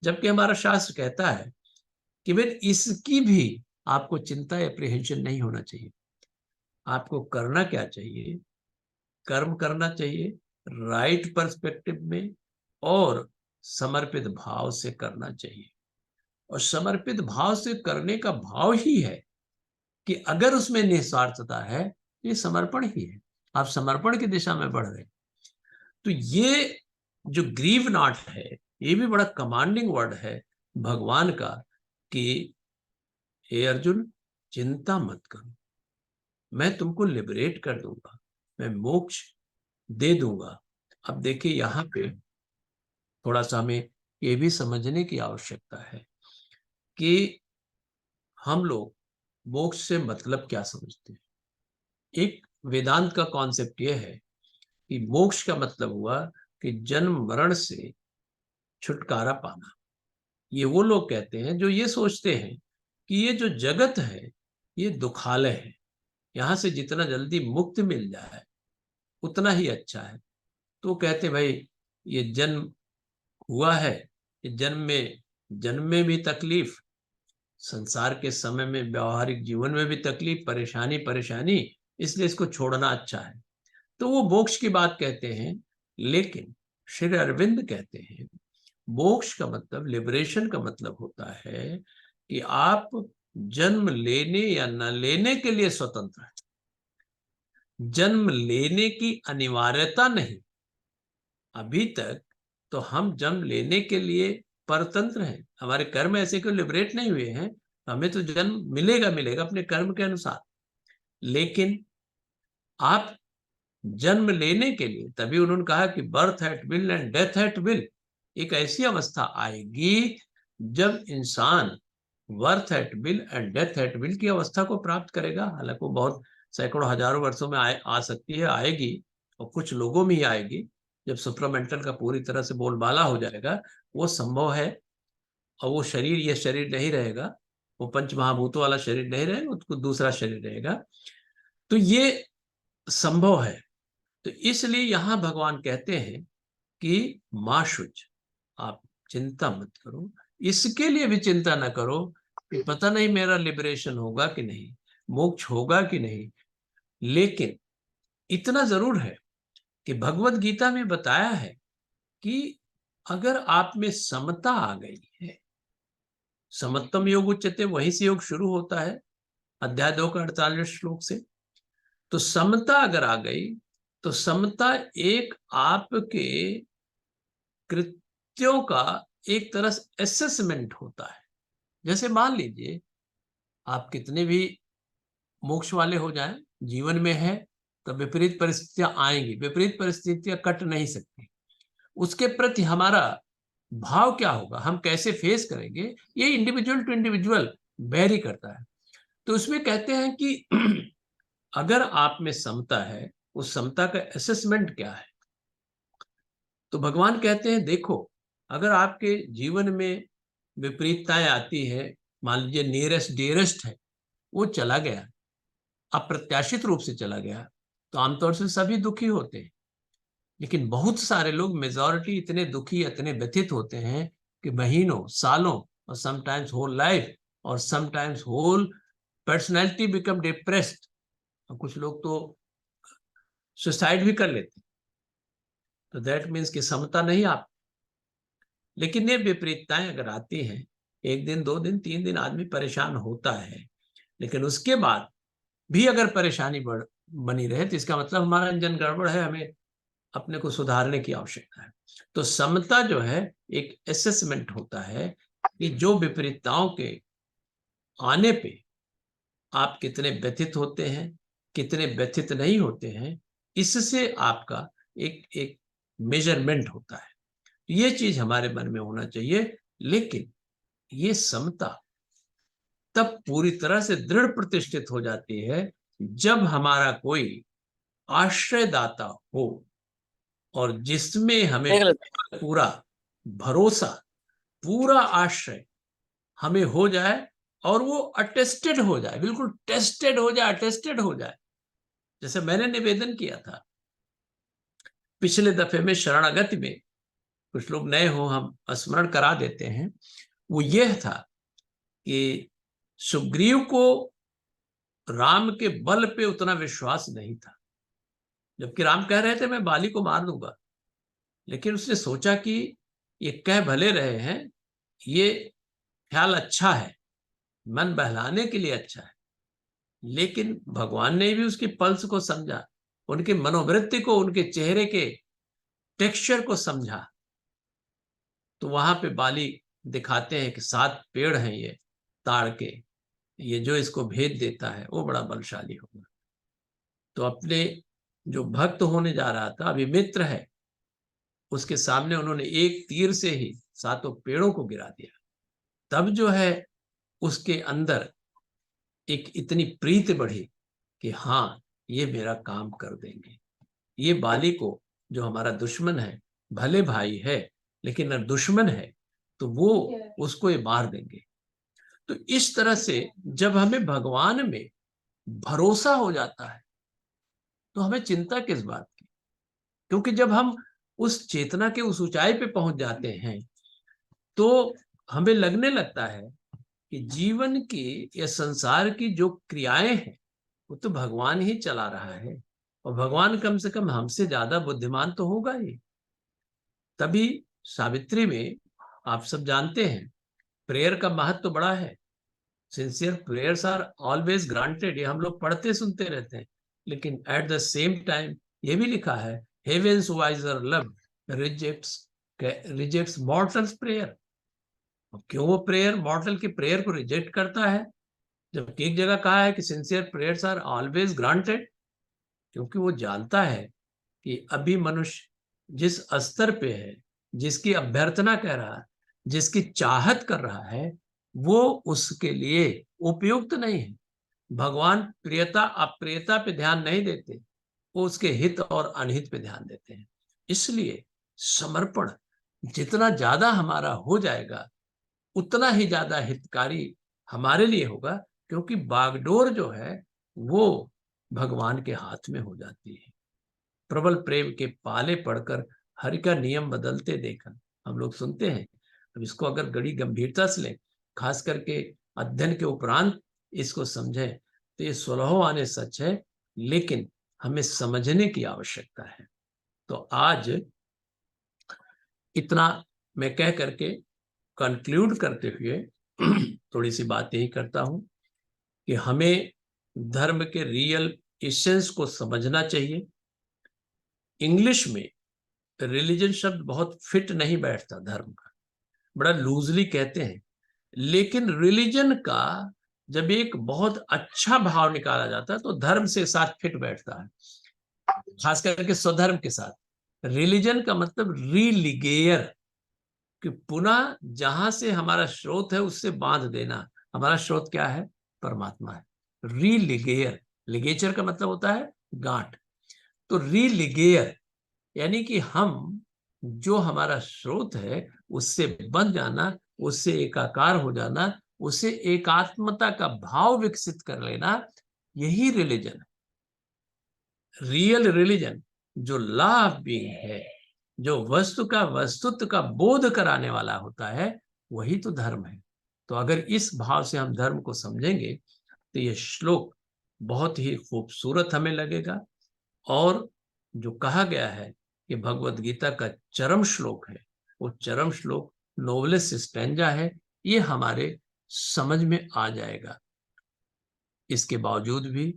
जबकि हमारा शास्त्र कहता है कि भाई इसकी भी आपको चिंता एप्रीहेंशन नहीं होना चाहिए। आपको करना क्या चाहिए? कर्म करना चाहिए राइट पर्सपेक्टिव में और समर्पित भाव से करना चाहिए। और समर्पित भाव से करने का भाव ही है कि अगर उसमें निस्वार्थता है, ये समर्पण ही है, आप समर्पण की दिशा में बढ़ रहे। तो ये जो ग्रीव नॉट है, ये भी बड़ा कमांडिंग वर्ड है भगवान का कि हे अर्जुन, चिंता मत करो, मैं तुमको लिबरेट कर दूंगा, मैं मोक्ष दे दूंगा। अब देखिए यहाँ पे थोड़ा सा हमें ये भी समझने की आवश्यकता है कि हम लोग मोक्ष से मतलब क्या समझते हैं। एक वेदांत का कॉन्सेप्ट यह है कि मोक्ष का मतलब हुआ कि जन्म मरण से छुटकारा पाना। ये वो लोग कहते हैं जो ये सोचते हैं कि ये जो जगत है ये दुखालय है, यहां से जितना जल्दी मुक्त मिल जाए उतना ही अच्छा है। तो कहते भाई ये जन्म हुआ है, ये जन्म में भी तकलीफ, संसार के समय में व्यवहारिक जीवन में भी तकलीफ, परेशानी परेशानी, इसलिए इसको छोड़ना अच्छा है। तो वो मोक्ष की बात कहते हैं। लेकिन श्री अरविंद कहते हैं मोक्ष का मतलब, लिबरेशन का मतलब होता है कि आप जन्म लेने या न लेने के लिए स्वतंत्र हैं। जन्म लेने की अनिवार्यता नहीं। अभी तक तो हम जन्म लेने के लिए परतंत्र हैं, हमारे कर्म ऐसे क्यों लिबरेट नहीं हुए हैं, हमें तो जन्म मिलेगा मिलेगा अपने कर्म के अनुसार। लेकिन आप जन्म लेने के लिए, तभी उन्होंने कहा कि birth eight will and death eight will, एक ऐसी अवस्था आएगी जब इंसान birth eight will and death eight will की अवस्था को प्राप्त करेगा। हालांकि वो बहुत सैकड़ों हजारों वर्षों में आ सकती है, आएगी, और कुछ लोगों में ही आएगी। जब सुप्रामेंटल का पूरी तरह से बोलबाला हो जाएगा वो संभव है। और वो शरीर, ये शरीर नहीं रहेगा, वो पंच महाभूतों वाला शरीर नहीं रहेगा, उसको दूसरा शरीर रहेगा। तो ये संभव है। तो इसलिए यहां भगवान कहते हैं कि मां शुच, आप चिंता मत करो, इसके लिए भी चिंता ना करो कि पता नहीं मेरा लिबरेशन होगा कि नहीं, मोक्ष होगा कि नहीं। लेकिन इतना जरूर है कि भगवत गीता में बताया है कि अगर आप में समता आ गई है, समत्तम योग उच्यते, वहीं से योग शुरू होता है अध्याय 2 का 48 श्लोक से। तो समता अगर आ गई तो समता एक आपके कृत्यों का एक तरह से असेसमेंट होता है। जैसे मान लीजिए आप कितने भी मोक्ष वाले हो जाएं, जीवन में है तो विपरीत परिस्थितियां आएंगी, विपरीत परिस्थितियां कट नहीं सकती। उसके प्रति हमारा भाव क्या होगा, हम कैसे फेस करेंगे, ये इंडिविजुअल टू इंडिविजुअल वेरी करता है। तो उसमें कहते हैं कि अगर आप में समता है, उस समता का असेसमेंट क्या है। तो भगवान कहते हैं देखो, अगर आपके जीवन में विपरीतताएं आती है, मान लीजिए नियरेस्ट डियरेस्ट है वो चला गया, अप्रत्याशित रूप से चला गया, तो आमतौर से सभी दुखी होते हैं। लेकिन बहुत सारे लोग, मेजॉरिटी, इतने दुखी, इतने व्यथित होते हैं कि महीनों, सालों, और समटाइम्स होल लाइफ, और sometimes whole personality become depressed. और कुछ लोग तो सुसाइड भी कर लेते हैं। तो दैट मीन्स कि समता नहीं आप। लेकिन ये विपरीतताएं अगर आती हैं, एक दिन, 2 दिन, 3 दिन आदमी परेशान होता है, लेकिन उसके बाद भी अगर परेशानी बनी रहे तो इसका मतलब हमारा इंजन गड़बड़ है, हमें अपने को सुधारने की आवश्यकता है। तो समता जो है एक असेसमेंट होता है कि जो विपरीतताओं के आने पे आप कितने व्यथित होते हैं, कितने व्यथित नहीं होते हैं, इससे आपका एक एक मेजरमेंट होता है। ये चीज हमारे मन में होना चाहिए। लेकिन ये समता तब पूरी तरह से दृढ़ प्रतिष्ठित हो जाती है जब हमारा कोई आश्रयदाता हो और जिसमें हमें पूरा भरोसा, पूरा आश्रय हमें हो जाए, और वो अटेस्टेड हो जाए, बिल्कुल टेस्टेड हो जाए, अटेस्टेड हो जाए। जैसे मैंने निवेदन किया था पिछले दफे में शरणागति में, कुछ लोग नए हो, हम स्मरण करा देते हैं। वो यह था कि सुग्रीव को राम के बल पे उतना विश्वास नहीं था, जबकि राम कह रहे थे मैं बाली को मार दूंगा। लेकिन उसने सोचा कि ये कह भले रहे हैं, ये ख्याल अच्छा है, मन बहलाने के लिए अच्छा है। लेकिन भगवान ने भी उसकी पल्स को समझा, उनकी मनोवृत्ति को, उनके चेहरे के टेक्सचर को समझा। तो वहां पे बाली दिखाते हैं कि 7 पेड़ हैं ये ताड़ के, ये जो इसको भेद देता है वो बड़ा बलशाली होगा। तो अपने जो भक्त होने जा रहा था, अभी मित्र है, उसके सामने उन्होंने एक तीर से ही 7 पेड़ों को गिरा दिया। तब जो है उसके अंदर एक इतनी प्रीति बढ़ी कि हाँ, ये मेरा काम कर देंगे। ये बाली को, जो हमारा दुश्मन है, भले भाई है लेकिन अगर दुश्मन है तो वो उसको ये मार देंगे। तो इस तरह से जब हमें भगवान में भरोसा हो जाता है तो हमें चिंता किस बात की, क्योंकि जब हम उस चेतना के उस ऊंचाई पे पहुंच जाते हैं तो हमें लगने लगता है कि जीवन की या संसार की जो क्रियाएं हैं वो तो भगवान ही चला रहा है, और भगवान कम से कम हमसे ज्यादा बुद्धिमान तो होगा ही। तभी सावित्री में आप सब जानते हैं प्रेयर का महत्व तो बड़ा है। Sincere prayers are always granted, ये हम लोग पढ़ते सुनते रहते हैं, लेकिन एट द सेम टाइम ये भी लिखा है heaven's wiser love rejects rejects mortals' prayer. क्यों वो प्रेयर मॉर्टल की प्रेयर को रिजेक्ट करता है, जबकि एक जगह कहा है कि sincere prayers are always granted? क्योंकि वो जानता है कि अभी मनुष्य जिस स्तर पे है, जिसकी अभ्यर्थना कर रहा है, जिसकी चाहत कर रहा है, वो उसके लिए उपयुक्त नहीं है। भगवान प्रियता अप्रियता पे ध्यान नहीं देते, वो उसके हित और अनहित पे ध्यान देते हैं। इसलिए समर्पण जितना ज्यादा हमारा हो जाएगा उतना ही ज्यादा हितकारी हमारे लिए होगा, क्योंकि बागडोर जो है वो भगवान के हाथ में हो जाती है। प्रबल प्रेम के पाले पड़कर हरि का नियम बदलते देखा, हम लोग सुनते हैं। अब इसको अगर बड़ी गंभीरता से लें, खास करके अध्ययन के उपरांत इसको समझें, तो ये 16 आने सच है, लेकिन हमें समझने की आवश्यकता है। तो आज इतना मैं कह करके कंक्लूड करते हुए थोड़ी सी बात यही करता हूं कि हमें धर्म के रियल एसेंस को समझना चाहिए। इंग्लिश में रिलीजन शब्द बहुत फिट नहीं बैठता, धर्म का बड़ा लूजली कहते हैं, लेकिन रिलीजन का जब एक बहुत अच्छा भाव निकाला जाता है तो धर्म से साथ फिट बैठता है, खास करके स्वधर्म के साथ। रिलीजन का मतलब रीलिगेयर, कि पुनः जहां से हमारा स्रोत है उससे बांध देना। हमारा स्रोत क्या है? परमात्मा है। रीलिगेयर, लिगेचर का मतलब होता है गांठ। तो रीलिगेयर यानी कि हम जो हमारा स्रोत है उससे बंध जाना, उससे एकाकार हो जाना, उससे एकात्मता का भाव विकसित कर लेना, यही रिलीजन है। रियल रिलीजन जो लॉ ऑफ बीइंग है, जो वस्तु का वस्तुत्व का बोध कराने वाला होता है, वही तो धर्म है। तो अगर इस भाव से हम धर्म को समझेंगे तो ये श्लोक बहुत ही खूबसूरत हमें लगेगा। और जो कहा गया है कि भगवत गीता का चरम श्लोक है, वो चरम श्लोक नोवेलेस्ट स्टैंजा है, ये हमारे समझ में आ जाएगा। इसके बावजूद भी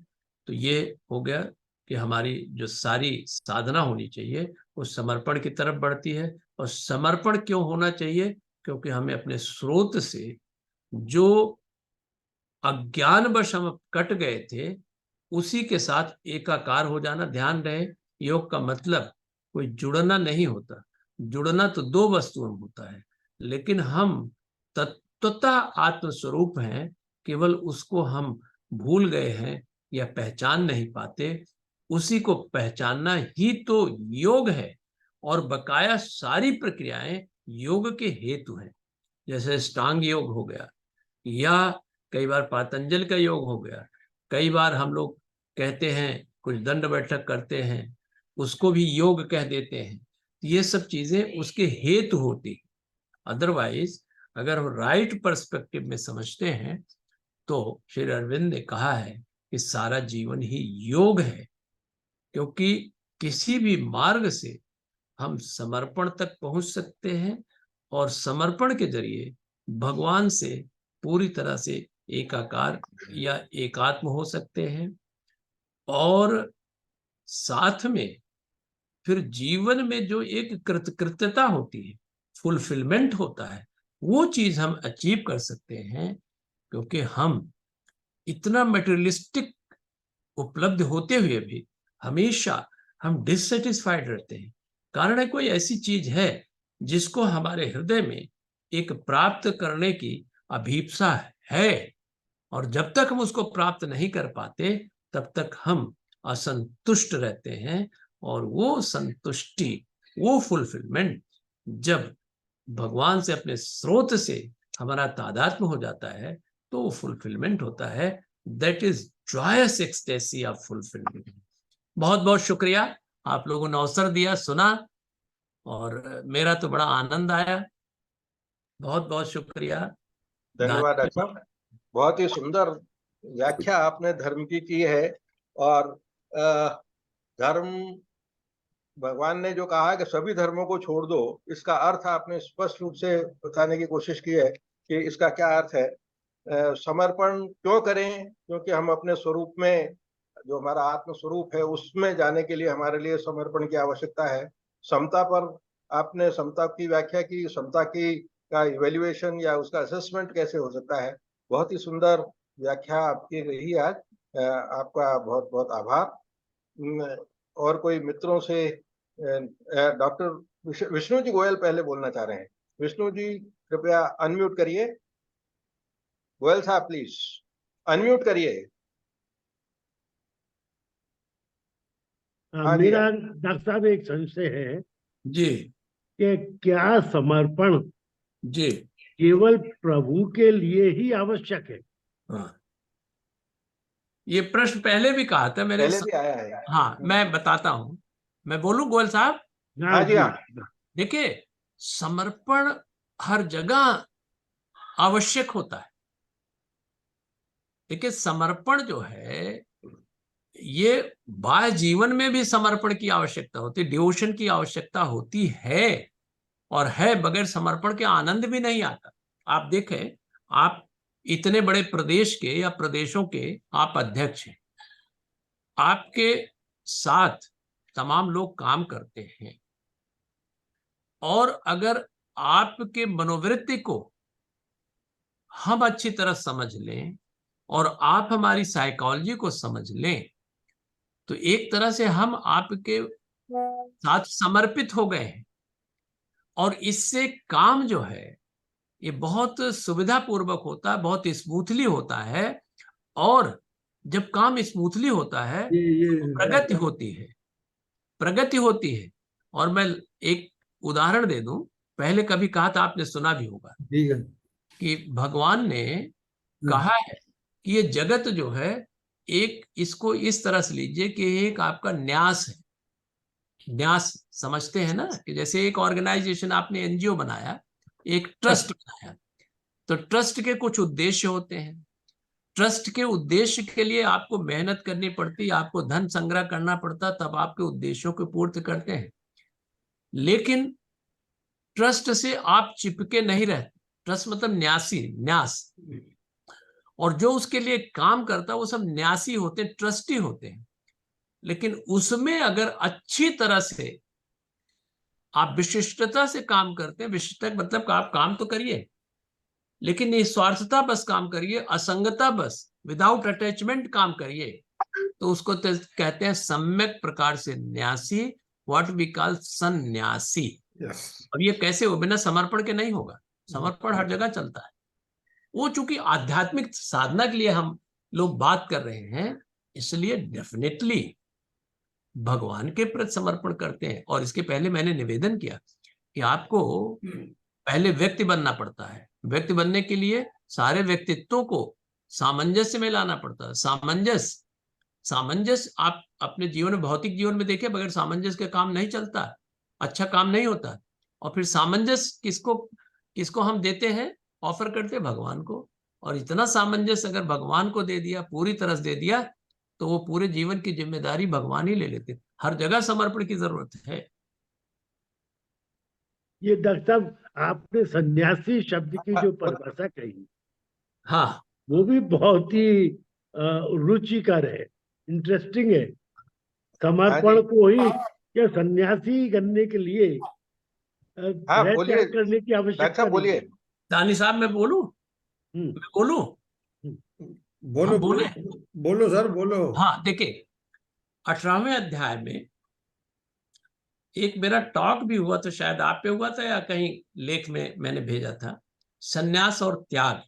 तो ये हो गया कि हमारी जो सारी साधना होनी चाहिए वो समर्पण की तरफ बढ़ती है। और समर्पण क्यों होना चाहिए? क्योंकि हमें अपने स्रोत से जो अज्ञानवश हम कट गए थे उसी के साथ एकाकार हो जाना। ध्यान रहे, योग का मतलब कोई जुड़ना नहीं होता। जुड़ना तो दो वस्तुओं में होता है, लेकिन हम तत्वतः आत्मस्वरूप हैं, केवल उसको हम भूल गए हैं या पहचान नहीं पाते। उसी को पहचानना ही तो योग है, और बकाया सारी प्रक्रियाएं योग के हेतु हैं। जैसे अष्टांग योग हो गया, या कई बार पातंजल का योग हो गया, कई बार हम लोग कहते हैं कुछ दंड बैठक करते हैं, उसको भी योग कह देते हैं। ये सब चीजें उसके हेतु होती। अदरवाइज अगर हम राइट पर्सपेक्टिव में समझते हैं तो श्री अरविंद ने कहा है कि सारा जीवन ही योग है, क्योंकि किसी भी मार्ग से हम समर्पण तक पहुंच सकते हैं, और समर्पण के जरिए भगवान से पूरी तरह से एकाकार या एकात्म हो सकते हैं। और साथ में फिर जीवन में जो एक कृतकृत्यता होती है, फुलफिलमेंट होता है, वो चीज हम अचीव कर सकते हैं, क्योंकि हम इतना मटेरियलिस्टिक उपलब्ध होते हुए भी हमेशा हम डिससेटिस्फाइड रहते हैं। कारण है कोई ऐसी चीज है जिसको हमारे हृदय में एक प्राप्त करने की अभीप्सा है, और जब तक हम उसको प्राप्त नहीं कर पाते तब तक हम असंतुष्ट रहते हैं। और वो संतुष्टि, वो फुलफिलमेंट जब भगवान से, अपने स्रोत से हमारा तादात्म्य हो जाता है, तो वो फुलफिलमेंट होता है। That is joyous ecstasy of fulfilment. बहुत बहुत शुक्रिया, आप लोगों ने अवसर दिया, सुना, और मेरा तो बड़ा आनंद आया। बहुत बहुत शुक्रिया। धन्यवाद डॉक्टर साहब, बहुत ही सुंदर व्याख्या आपने धर्म की है। और धर्म, भगवान ने जो कहा है कि सभी धर्मों को छोड़ दो, इसका अर्थ आपने स्पष्ट रूप से बताने की कोशिश की है कि इसका क्या अर्थ है। समर्पण क्यों करें? क्योंकि हम अपने स्वरूप में, जो हमारा आत्म स्वरूप है, उसमें जाने के लिए हमारे लिए समर्पण की आवश्यकता है। समता पर आपने समता की व्याख्या की, समता की का इवेल्युएशन या उसका असेसमेंट कैसे हो सकता है। बहुत ही सुंदर व्याख्या आपकी रही आज। आपका बहुत बहुत आभार। और कोई मित्रों से, डॉक्टर विष्णु जी गोयल पहले बोलना चाह रहे हैं। विष्णु जी कृपया अनम्यूट करिए। गोयल साहब प्लीज अनम्यूट करिए। हाँ जी, मेरा डॉक्टर साहब एक संशय है जी कि क्या समर्पण जी केवल प्रभु के लिए ही आवश्यक है? हाँ, ये प्रश्न पहले भी कहा था मैंने। पहले भी आया है। हाँ, मैं बताता हूं। मैं बोलूं गोयल साहब? हाँ जी, हाँ। देखिए, समर्पण हर जगह आवश्यक होता है। देखिए, समर्पण जो है, ये बाह्य जीवन में भी समर्पण की आवश्यकता होती है, डिवोशन की आवश्यकता होती है। और है, बगैर समर्पण के आनंद भी नहीं आता। आप देखें, आप इतने बड़े प्रदेश के या प्रदेशों के आप अध्यक्ष हैं, आपके साथ तमाम लोग काम करते हैं, और अगर आपके मनोवृत्ति को हम अच्छी तरह समझ लें और आप हमारी साइकोलॉजी को समझ लें, तो एक तरह से हम आपके साथ समर्पित हो गए हैं। और इससे काम जो है, ये बहुत सुविधा पूर्वक होता है, बहुत स्मूथली होता है। और जब काम स्मूथली होता है तो प्रगति होती है, प्रगति होती है। और मैं एक उदाहरण दे दूं, पहले कभी कहा था, आपने सुना भी होगा, कि भगवान ने कहा है कि ये जगत जो है, एक, इसको इस तरह से लीजिए कि एक आपका न्यास है। न्यास समझते हैं ना, कि जैसे एक ऑर्गेनाइजेशन, आपने एनजीओ बनाया, एक ट्रस्ट बनाया, तो ट्रस्ट के कुछ उद्देश्य होते हैं। ट्रस्ट के उद्देश्य के लिए आपको मेहनत करनी पड़ती है, आपको धन संग्रह करना पड़ता, तब आपके उद्देश्यों को पूर्ति करते हैं। लेकिन ट्रस्ट से आप चिपके नहीं रहते। ट्रस्ट मतलब न्यासी, न्यास। और जो उसके लिए काम करता है वो सब न्यासी होते हैं, ट्रस्टी होते हैं। लेकिन उसमें अगर अच्छी तरह से आप विशिष्टता से काम करते हैं, विशिष्टता मतलब आप काम तो करिए, लेकिन निस्वार्थता बस काम करिए, असंगता बस, विदाउट अटैचमेंट काम करिए, तो उसको कहते हैं सम्यक प्रकार से न्यासी, व्हाट वी कॉल सन्यासी। अब ये कैसे हो? बिना समर्पण के नहीं होगा। समर्पण हर जगह चलता है। वो चूंकि आध्यात्मिक साधना के लिए हम लोग बात कर रहे हैं, इसलिए डेफिनेटली भगवान के प्रति समर्पण करते हैं। और इसके पहले मैंने निवेदन किया कि आपको पहले व्यक्ति बनना पड़ता है। व्यक्ति बनने के लिए सारे व्यक्तित्वों को सामंजस्य में लाना पड़ता है। सामंजस्य, सामंजस्य आप अपने जीवन में, भौतिक जीवन में देखें, बगैर सामंजस्य के काम नहीं चलता, अच्छा काम नहीं होता। और फिर सामंजस्य किसको किसको हम देते हैं, ऑफर करते हैं भगवान को। और इतना सामंजस्य अगर भगवान को दे दिया, पूरी तरह से दे दिया, तो वो पूरे जीवन की जिम्मेदारी भगवान ही ले लेते। हर जगह समर्पण की जरूरत है। ये डॉक्टर साहब, आपने सन्यासी शब्द की जो परिभाषा कही, हाँ, वो भी बहुत ही रुचिकर है, इंटरेस्टिंग है। समर्पण को ही या सन्यासी करने के लिए हाँ, देह बोलिए त्याग करने की डॉक्टर आवश्यकता साहब, नहीं बोलिए। है। दानी साहब, मैं बोलूं? हम्म, मैं बोलूं? हम्म। बोलो बोले। बोलो सर बोलो। हाँ देखिए, 18वें अध्याय में एक मेरा टॉक भी हुआ, तो शायद आप पे हुआ था या कहीं लेख में मैंने भेजा था, सन्यास और त्याग।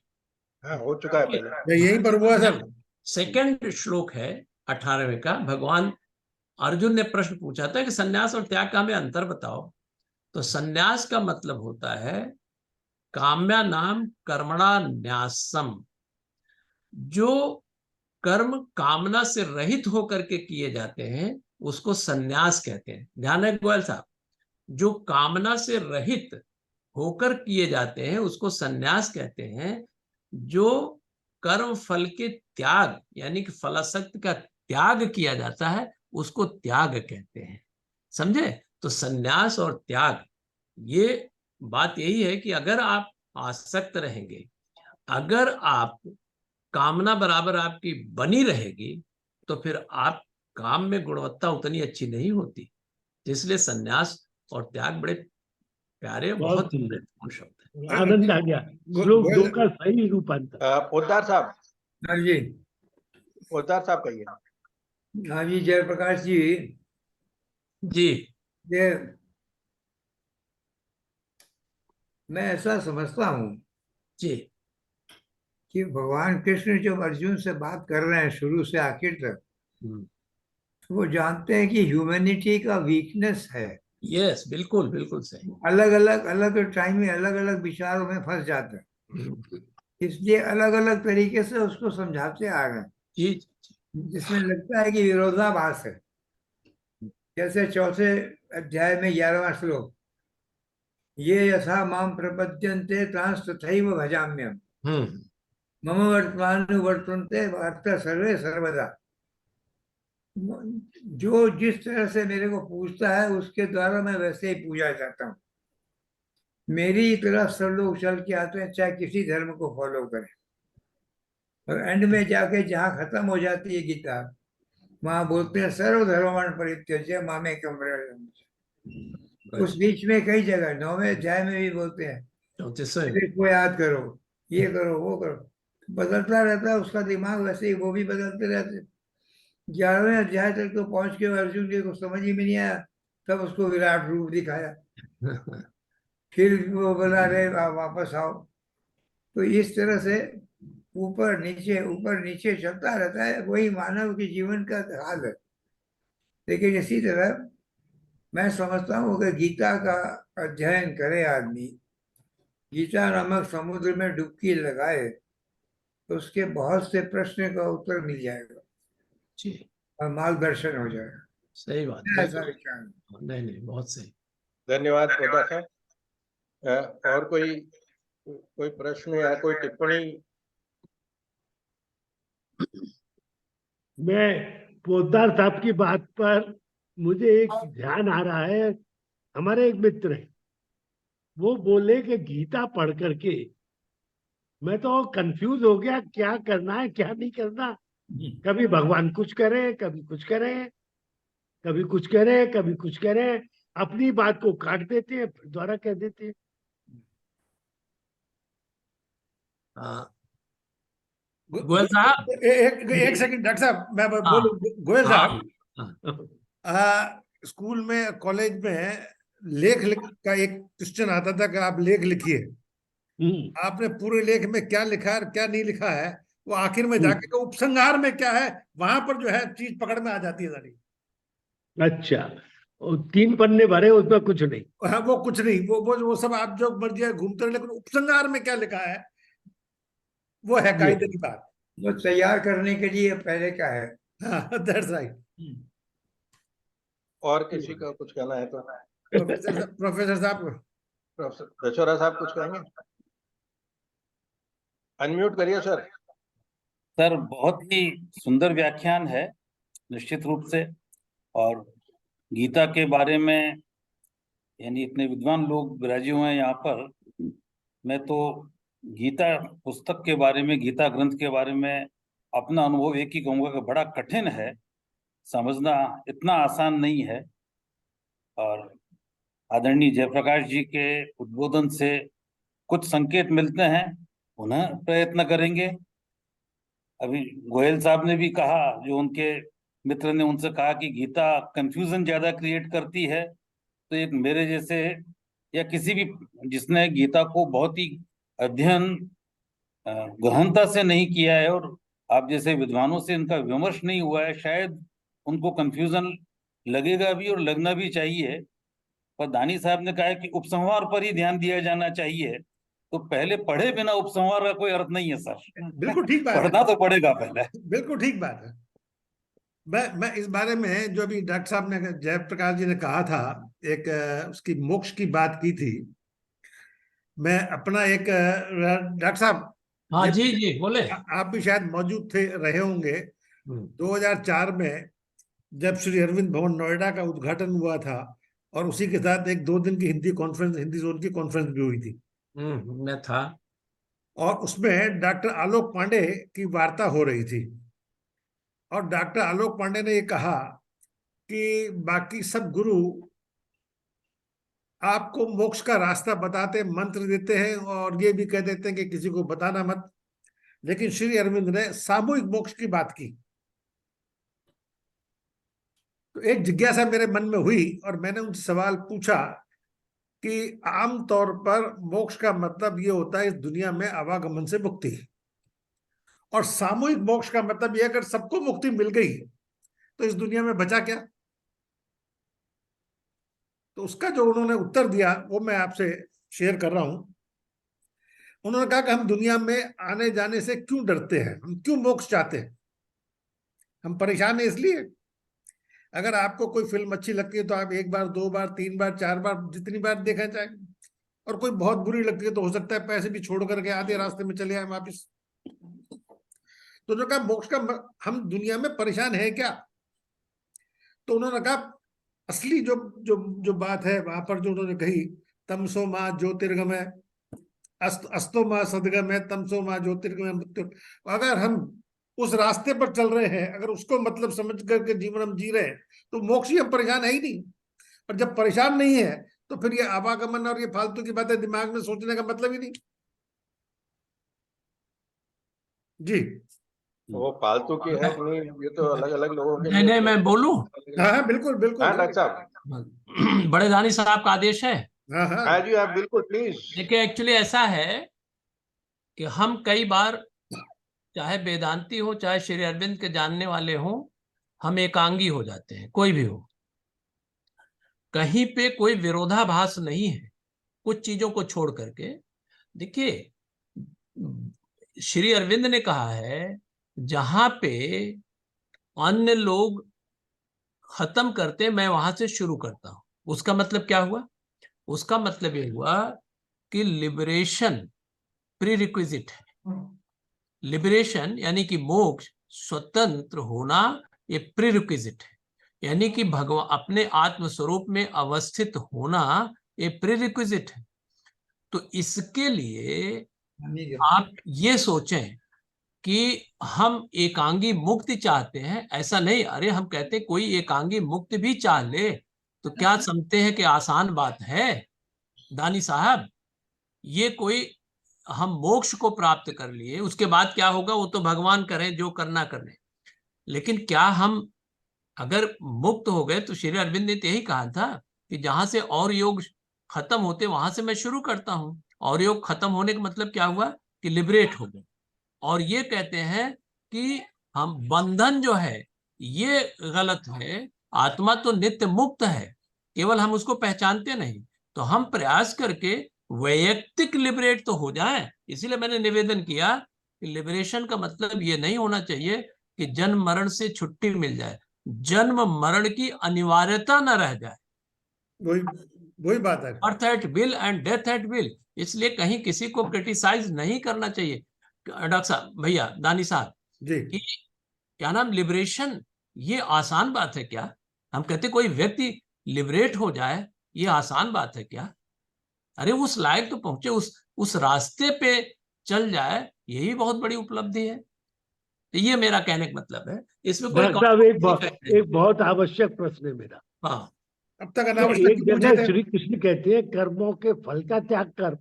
हाँ, हो चुका है पहले। यहीं पर हुआ सर। सेकंड श्लोक है 18वें का। भगवान अर्जुन ने प्रश्न पूछा था कि सन्यास और त्याग का हमें अंतर बताओ। तो सन्यास का मतलब होता है काम्या नाम कर्मणा न्यासम, जो कर्म कामना से रहित होकर के किए जाते हैं उसको सन्यास कहते हैं। ध्यान है गोयल साहब, जो कामना से रहित होकर किए जाते हैं उसको सन्यास कहते हैं। जो कर्म फल के त्याग यानी कि फलासक्त का त्याग किया जाता है उसको त्याग कहते हैं। समझे? तो सन्यास और त्याग, ये बात यही है कि अगर आप आसक्त रहेंगे, अगर आप कामना बराबर आपकी बनी रहेगी, तो फिर आप काम में गुणवत्ता उतनी अच्छी नहीं होती। इसलिए सन्यास और त्याग बड़े प्यारे, बहुत ही महत्वपूर्ण शब्द है। आनंद आ गया। श्लोक 2 का सही रूपांतर। पोद्दार साहब, हाँ जी। पोद्दार साहब कहिए। हाँ जी जयप्रकाश जी, जी ये मैं ऐसा समझता हूँ जी कि भगवान कृष्ण जब अर्जुन से बात कर रहे हैं शुरू से आखिर तक, तो वो जानते हैं कि ह्यूमैनिटी का वीकनेस है। यस, बिल्कुल बिल्कुल सही। अलग टाइम में अलग अलग विचारों में फंस जाते हैं, इसलिए अलग अलग तरीके से उसको समझाते आ रहे हैं, जी जिसमें लगता है कि विरोधाभास है। जैसे चौथे अध्याय में 11वां श्लोक, ये यथा माम प्रपद्यन्ते तांस तथैव भजाम्यहम् मम वर्तमानुवर्तन्ते भक्त सर्वे सर्वदा। जो जिस तरह से मेरे को पूछता है उसके द्वारा मैं वैसे ही पूजा जाता हूँ। मेरी तरफ सब लोग चल के आते हैं, चाहे किसी धर्म को फॉलो करें, और एंड में जाके जहाँ खत्म हो जाती है गीता, वहां बोलते हैं सर्वधर्मान् परित्यज्य मामेकं शरणं। उस बीच में कई जगह 9वें अध्याय में भी बोलते हैं मेरे को याद करो, ये करो वो करो। बदलता रहता है उसका दिमाग, वैसे ही वो भी बदलते रहते। 11वें अध्याय तक तो पहुंच के अर्जुन के कुछ समझ ही में नहीं आया, तब उसको विराट रूप दिखाया, फिर वो बोला रे वापस आओ। तो इस तरह से ऊपर नीचे चलता रहता है, वही मानव के जीवन का हाल है। लेकिन इसी तरह मैं समझता हूँ कि गीता का अध्ययन करे आदमी, गीता नामक समुद्र में डुबकी लगाए, तो उसके बहुत से प्रश्न का उत्तर मिल जाएगा जी, और मार्गदर्शन हो जाएगा। सही बात, ऐसा विचार है। नहीं बहुत सही। धन्यवाद पोद्दार साहब। और कोई प्रश्न या कोई टिप्पणी? मैं पोद्दार साहब की बात पर मुझे एक ध्यान आ रहा है। हमारे एक मित्र हैं, वो बोले कि गीता पढ़ करके मैं तो कंफ्यूज हो गया, क्या करना है क्या नहीं करना। कभी भगवान कुछ करे, कभी कुछ करे, कभी कुछ करे, कभी कुछ करे, अपनी बात को काट देते हैं फिर दोबारा कह देते हैं। हाँ गोयल साहब, एक सेकंड डॉक्टर साहब, मैं बोलूं। गोयल साहब, स्कूल में कॉलेज में लेख का एक क्वेश्चन आता था कि आप लेख लिखिए। आपने पूरे लेख में क्या लिखा है और क्या नहीं लिखा है, वो आखिर में जाके का उपसंहार में क्या है, वहां पर जो है चीज पकड़ में आ जाती है सारी। अच्छा, 3 पन्ने भरे उसमें कुछ नहीं। हाँ, वो कुछ नहीं, वो सब आप जो मर्जी है घूमते रहे, लेकिन उपसंहार में क्या लिखा है वो है कायदे की बात। वो तैयार करने के लिए पहले क्या है। हाँ, दैट्स राइट। और किसी का कुछ कहना है तो? प्रोफेसर साहब, प्रोफेसर दशोरा साहब कुछ कहेंगे? अनम्यूट करिए सर। सर बहुत ही सुंदर व्याख्यान है निश्चित रूप से, और गीता के बारे में यानी इतने विद्वान लोग विराजे हुए हैं यहाँ पर। मैं तो गीता पुस्तक के बारे में, गीता ग्रंथ के बारे में अपना अनुभव एक ही कहूँगा कि बड़ा कठिन है समझना, इतना आसान नहीं है। और आदरणीय जयप्रकाश जी के उद्बोधन से कुछ संकेत मिलते हैं, पुनः प्रयत्न करेंगे। अभी गोयल साहब ने भी कहा, जो उनके मित्र ने उनसे कहा कि गीता कंफ्यूजन ज्यादा क्रिएट करती है, तो एक मेरे जैसे या किसी भी जिसने गीता को बहुत ही अध्ययन गहनता से नहीं किया है और आप जैसे विद्वानों से इनका विमर्श नहीं हुआ है, शायद उनको कंफ्यूजन लगेगा भी और लगना भी चाहिए। पर दानी साहब ने कहा है कि उपसंहार पर ही ध्यान दिया जाना चाहिए, तो पहले पढ़े बिना उपसंहार का कोई अर्थ नहीं है सर। बिल्कुल ठीक बात है, पढ़ना तो पड़ेगा पहले। बिल्कुल ठीक बात है। मैं इस बारे में जो अभी डॉक्टर साहब ने, जयप्रकाश जी ने कहा था, एक उसकी मोक्ष की बात की थी, मैं अपना एक डॉक्टर साहब, हाँ जी जी बोले। आप भी शायद मौजूद थे, रहे होंगे 2004 में जब श्री अरविंद भवन नोएडा का उद्घाटन हुआ था, और उसी के साथ एक 2 दिन की हिंदी कॉन्फ्रेंस, हिंदी जोन की कॉन्फ्रेंस भी हुई थी, मैं था। और उसमें डॉक्टर आलोक पांडे की वार्ता हो रही थी, और डॉक्टर आलोक पांडे ने ये कहा कि बाकी सब गुरु आपको मोक्ष का रास्ता बताते, मंत्र देते हैं, और ये भी कह देते हैं कि किसी को बताना मत, लेकिन श्री अरविंद ने सामूहिक मोक्ष की बात की। तो एक जिज्ञासा मेरे मन में हुई, और मैंने उनसे सवाल पूछा कि आमतौर पर मोक्ष का मतलब ये होता है इस दुनिया में आवागमन से मुक्ति, और सामूहिक मोक्ष का मतलब ये, अगर सबको मुक्ति मिल गई तो इस दुनिया में बचा क्या? तो उसका जो उन्होंने उत्तर दिया वो मैं आपसे शेयर कर रहा हूं। उन्होंने कहा कि हम दुनिया में आने जाने से क्यों डरते हैं, हम क्यों मोक्ष चाहते हैं? हम परेशान हैं इसलिए। अगर आपको कोई फिल्म अच्छी लगती है तो आप 1 बार 2 बार 3 बार 4 बार जितनी बार देखना चाहें, और कोई बहुत बुरी लगती है तो हो सकता है पैसे भी छोड़ करके आधे रास्ते में चले आए वापिस। तो उन्होंने कहा मोक्ष का हम दुनिया में परेशान है क्या? तो उन्होंने कहा असली जो जो जो बात है वहां पर जो उन्होंने कही, तमसो माँ ज्योतिर्गमय अस्तो माँ सदगमय तमसो माँ ज्योतिर्गमय मृत्यु। अगर हम उस रास्ते पर चल रहे हैं, अगर उसको मतलब समझ करके जीवन हम जी रहे हैं, तो मोक्ष ही हम परेशान है ही नहीं। और जब परेशान नहीं है तो फिर ये आवागमन और ये फालतू की बातें दिमाग में सोचने का मतलब ही नहीं। जी वो फालतू की है कि नहीं, ये तो अलग अलग लोगों के नहीं नहीं मैं बोलूं। हाँ बिल्कुल बिल्कुल। हाँ डॉक्टर साहब। बड़े दानी साहब का आदेश है। हाँ हाँ हाँ जी, आप बिल्कुल प्लीज। देखिए एक्चुअली ऐसा है कि हम कई बार, चाहे वेदांती हो चाहे श्री अरविंद के जानने वाले हो, हम एकांगी हो जाते हैं, कोई भी हो। कहीं पे कोई विरोधाभास नहीं है कुछ चीजों को छोड़ करके। देखिए श्री अरविंद ने कहा है जहां पे अन्य लोग खत्म करते मैं वहां से शुरू करता हूं। उसका मतलब क्या हुआ? उसका मतलब ये हुआ कि लिबरेशन प्री रिक्विजिट है। लिबरेशन यानी कि मोक्ष, स्वतंत्र होना, ये प्री रिक्विजिट है। यानी कि भगवान अपने आत्म स्वरूप में अवस्थित होना, ये प्री रिक्विजिट है। तो इसके लिए आप ये सोचें कि हम एकांगी मुक्ति चाहते हैं, ऐसा नहीं। अरे हम कहते कोई एकांगी मुक्ति भी चाह ले तो क्या समझते हैं कि आसान बात है? दानी साहब, ये कोई हम मोक्ष को प्राप्त कर लिए, उसके बाद क्या होगा वो तो भगवान करें, जो करना करें। लेकिन क्या हम अगर मुक्त हो गए, तो श्री अरविंद ने तो यही कहा था कि जहां से और योग खत्म होते वहां से मैं शुरू करता हूं। और योग खत्म होने का मतलब क्या हुआ कि लिबरेट हो गए। और ये कहते हैं कि हम बंधन जो है ये गलत है, आत्मा तो नित्य मुक्त है, केवल हम उसको पहचानते नहीं। तो हम प्रयास करके वैयक्तिक लिबरेट तो हो जाए। इसीलिए मैंने निवेदन किया कि लिबरेशन का मतलब ये नहीं होना चाहिए कि जन्म मरण से छुट्टी मिल जाए, जन्म मरण की अनिवार्यता न रह जाए। वही वही बात है। Birth eight will and death eight will. इसलिए कहीं किसी को क्रिटिसाइज नहीं करना चाहिए। डॉक्टर साहब, भैया दानी साहब, जी कि क्या नाम लिबरेशन ये आसान बात है क्या? हम कहते कोई व्यक्ति लिबरेट हो जाए, ये आसान बात है क्या? अरे उस लायक तो पहुंचे, उस रास्ते पे चल जाए, यही बहुत बड़ी उपलब्धि है। तो ये मेरा कहने का मतलब है, इसमें कोई डॉक्टर साहब एक बहुत आवश्यक प्रश्न है मेरा। हाँ अब तक तो अनावश्यक एक पूछे जगह थे। श्री कृष्ण कहते हैं कर्मों के फल का त्याग कर,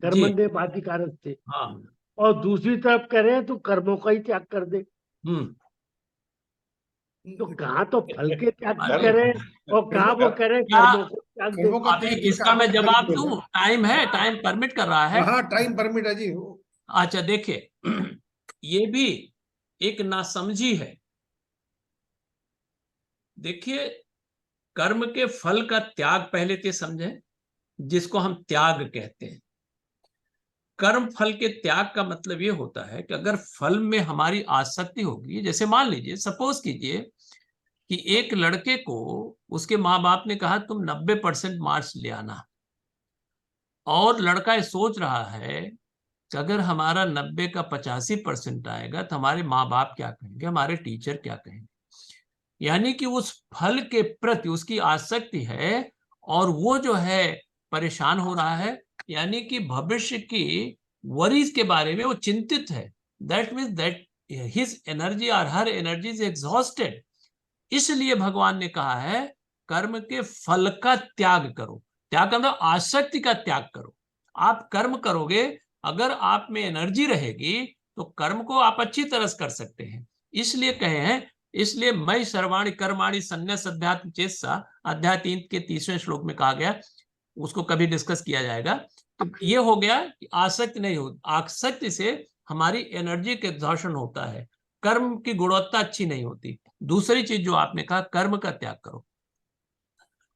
कर्मण्य पातिकारक से। हाँ और दूसरी तरफ करें तो कर्मों का ही त्याग कर दे। तो कहाँ तो फल के त्याग अरे, करें और कहाँ वो करें क्या कर्मों को त्याग दे। कर्मों का अभी त्याग इसका मैं कर्मों का जवाब फल दूं? टाइम है, टाइम परमिट कर रहा है। हाँ, टाइम परमिट है जी। अच्छा देखिए, ये भी एक नासमझी है। देखिए, कर्म के फल का त्याग पहले तो समझें, जिसको हम त्याग कहते हैं। कर्म फल के त्याग का मतलब ये होता है कि अगर फल में हमारी आसक्ति होगी, जैसे मान लीजिए, सपोज कीजिए कि एक लड़के को उसके माँ बाप ने कहा तुम 90% मार्क्स ले आना, और लड़का ये सोच रहा है कि अगर हमारा 90 का 85% आएगा तो हमारे माँ बाप क्या कहेंगे, हमारे टीचर क्या कहेंगे। यानी कि उस फल के प्रति उसकी आसक्ति है, और वो जो है परेशान हो रहा है, यानी कि भविष्य की वरीज के बारे में वो चिंतित है। That means that his energy और हर एनर्जी इज एग्जॉस्टेड। इसलिए भगवान ने कहा है कर्म के फल का त्याग करो। त्याग करना आसक्ति का त्याग करो। आप कर्म करोगे, अगर आप में एनर्जी रहेगी तो कर्म को आप अच्छी तरह से कर सकते हैं। इसलिए कहे हैं, इसलिए मई सर्वाणि कर्माणि संन्यास अध्यात्म चेतसा, अध्याय 3 के 30वें श्लोक में कहा गया, उसको कभी डिस्कस किया जाएगा। तो ये हो गया कि आसक्ति नहीं हो, आसक्ति से हमारी एनर्जी के एग्जॉशन होता है, कर्म की गुणवत्ता अच्छी नहीं होती। दूसरी चीज जो आपने कहा, कर्म का त्याग करो,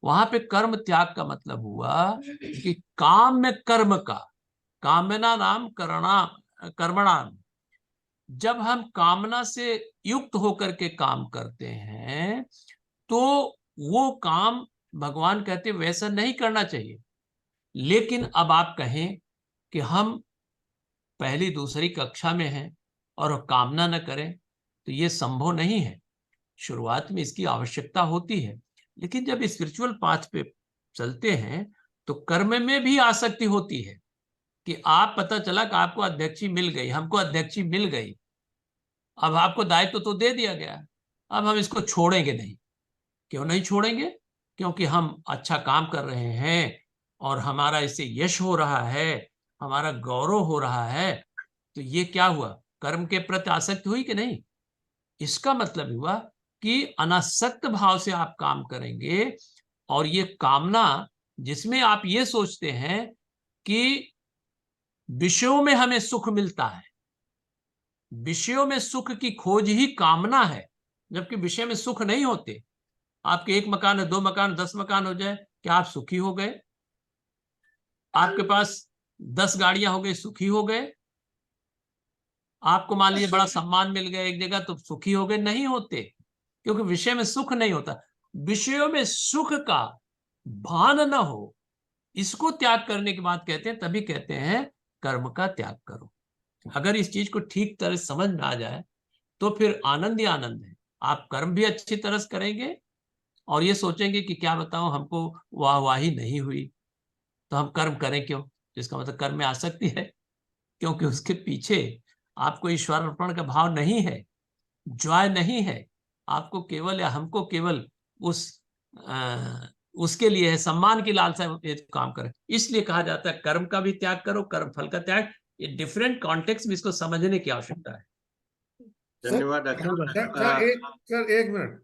वहां पे कर्म त्याग का मतलब हुआ कि काम में कर्म का, कामना नाम कर्मणाम, जब हम कामना से युक्त होकर के काम करते हैं तो वो काम भगवान कहते वैसा नहीं करना चाहिए। लेकिन अब आप कहें कि हम पहली दूसरी कक्षा में हैं और कामना न करें, तो ये संभव नहीं है। शुरुआत में इसकी आवश्यकता होती है, लेकिन जब स्पिरिचुअल पाथ पे चलते हैं तो कर्म में भी आसक्ति होती है कि आप, पता चला कि आपको अध्यक्षी मिल गई, हमको अध्यक्षी मिल गई, अब आपको दायित्व तो दे दिया गया, अब हम इसको छोड़ेंगे नहीं। क्यों नहीं छोड़ेंगे? क्योंकि हम अच्छा काम कर रहे हैं और हमारा इससे यश हो रहा है, हमारा गौरव हो रहा है। तो ये क्या हुआ? कर्म के प्रति आसक्ति हुई कि नहीं? इसका मतलब हुआ कि अनासक्त भाव से आप काम करेंगे, और ये कामना जिसमें आप ये सोचते हैं कि विषयों में हमें सुख मिलता है, विषयों में सुख की खोज ही कामना है, जबकि विषय में सुख नहीं होते। आपके 1 मकान है, 2 मकान, 10 मकान हो जाए, क्या आप सुखी हो गए? आपके पास 10 गाड़ियां हो गई, सुखी हो गए? आपको मान लीजिए बड़ा सम्मान मिल गया एक जगह, तो सुखी हो गए? नहीं होते, क्योंकि विषय में सुख नहीं होता। विषयों में सुख का भान न हो, इसको त्याग करने की बात कहते हैं, तभी कहते हैं कर्म का त्याग करो। अगर इस चीज को ठीक तरह समझ में आ जाए तो फिर आनंद ही आनंद है। आप कर्म भी अच्छी तरह से करेंगे और ये सोचेंगे कि क्या बताऊं, हमको वाहवाही नहीं हुई तो हम कर्म करें क्यों। जिसका मतलब कर्म में आसक्ति है, क्योंकि उसके पीछे आपको ईश्वर अर्पण का भाव नहीं है, जॉय नहीं है। आपको केवल या हमको केवल उस उसके लिए है, सम्मान की लालसा ये काम करें। इसलिए कहा जाता है कर्म का भी त्याग करो, कर्म फल का त्याग। ये डिफरेंट कॉन्टेक्स्ट में इसको समझने की आवश्यकता है। धन्यवाद सर, डॉक्टर। सर एक मिनट।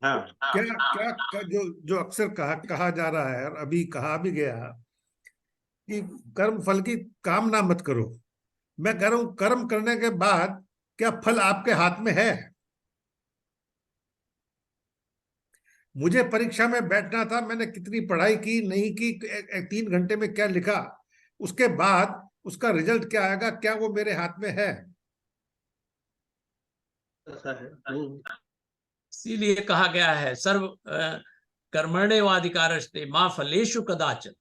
हाँ, क्या जो जो अक्सर कहा जा रहा है और अभी कहा भी गया कि कर्म फल की कामना मत करो। मैं कह रहा हूं कर्म करने के बाद क्या फल आपके हाथ में है? मुझे परीक्षा में बैठना था, मैंने कितनी पढ़ाई की नहीं की, 3 घंटे में क्या लिखा, उसके बाद उसका रिजल्ट क्या आएगा, क्या वो मेरे हाथ में है? ऐसा है। इसीलिए कहा गया है सर्व कर्मण्येवाधिकारस्ते मां फलेषु कदाचन।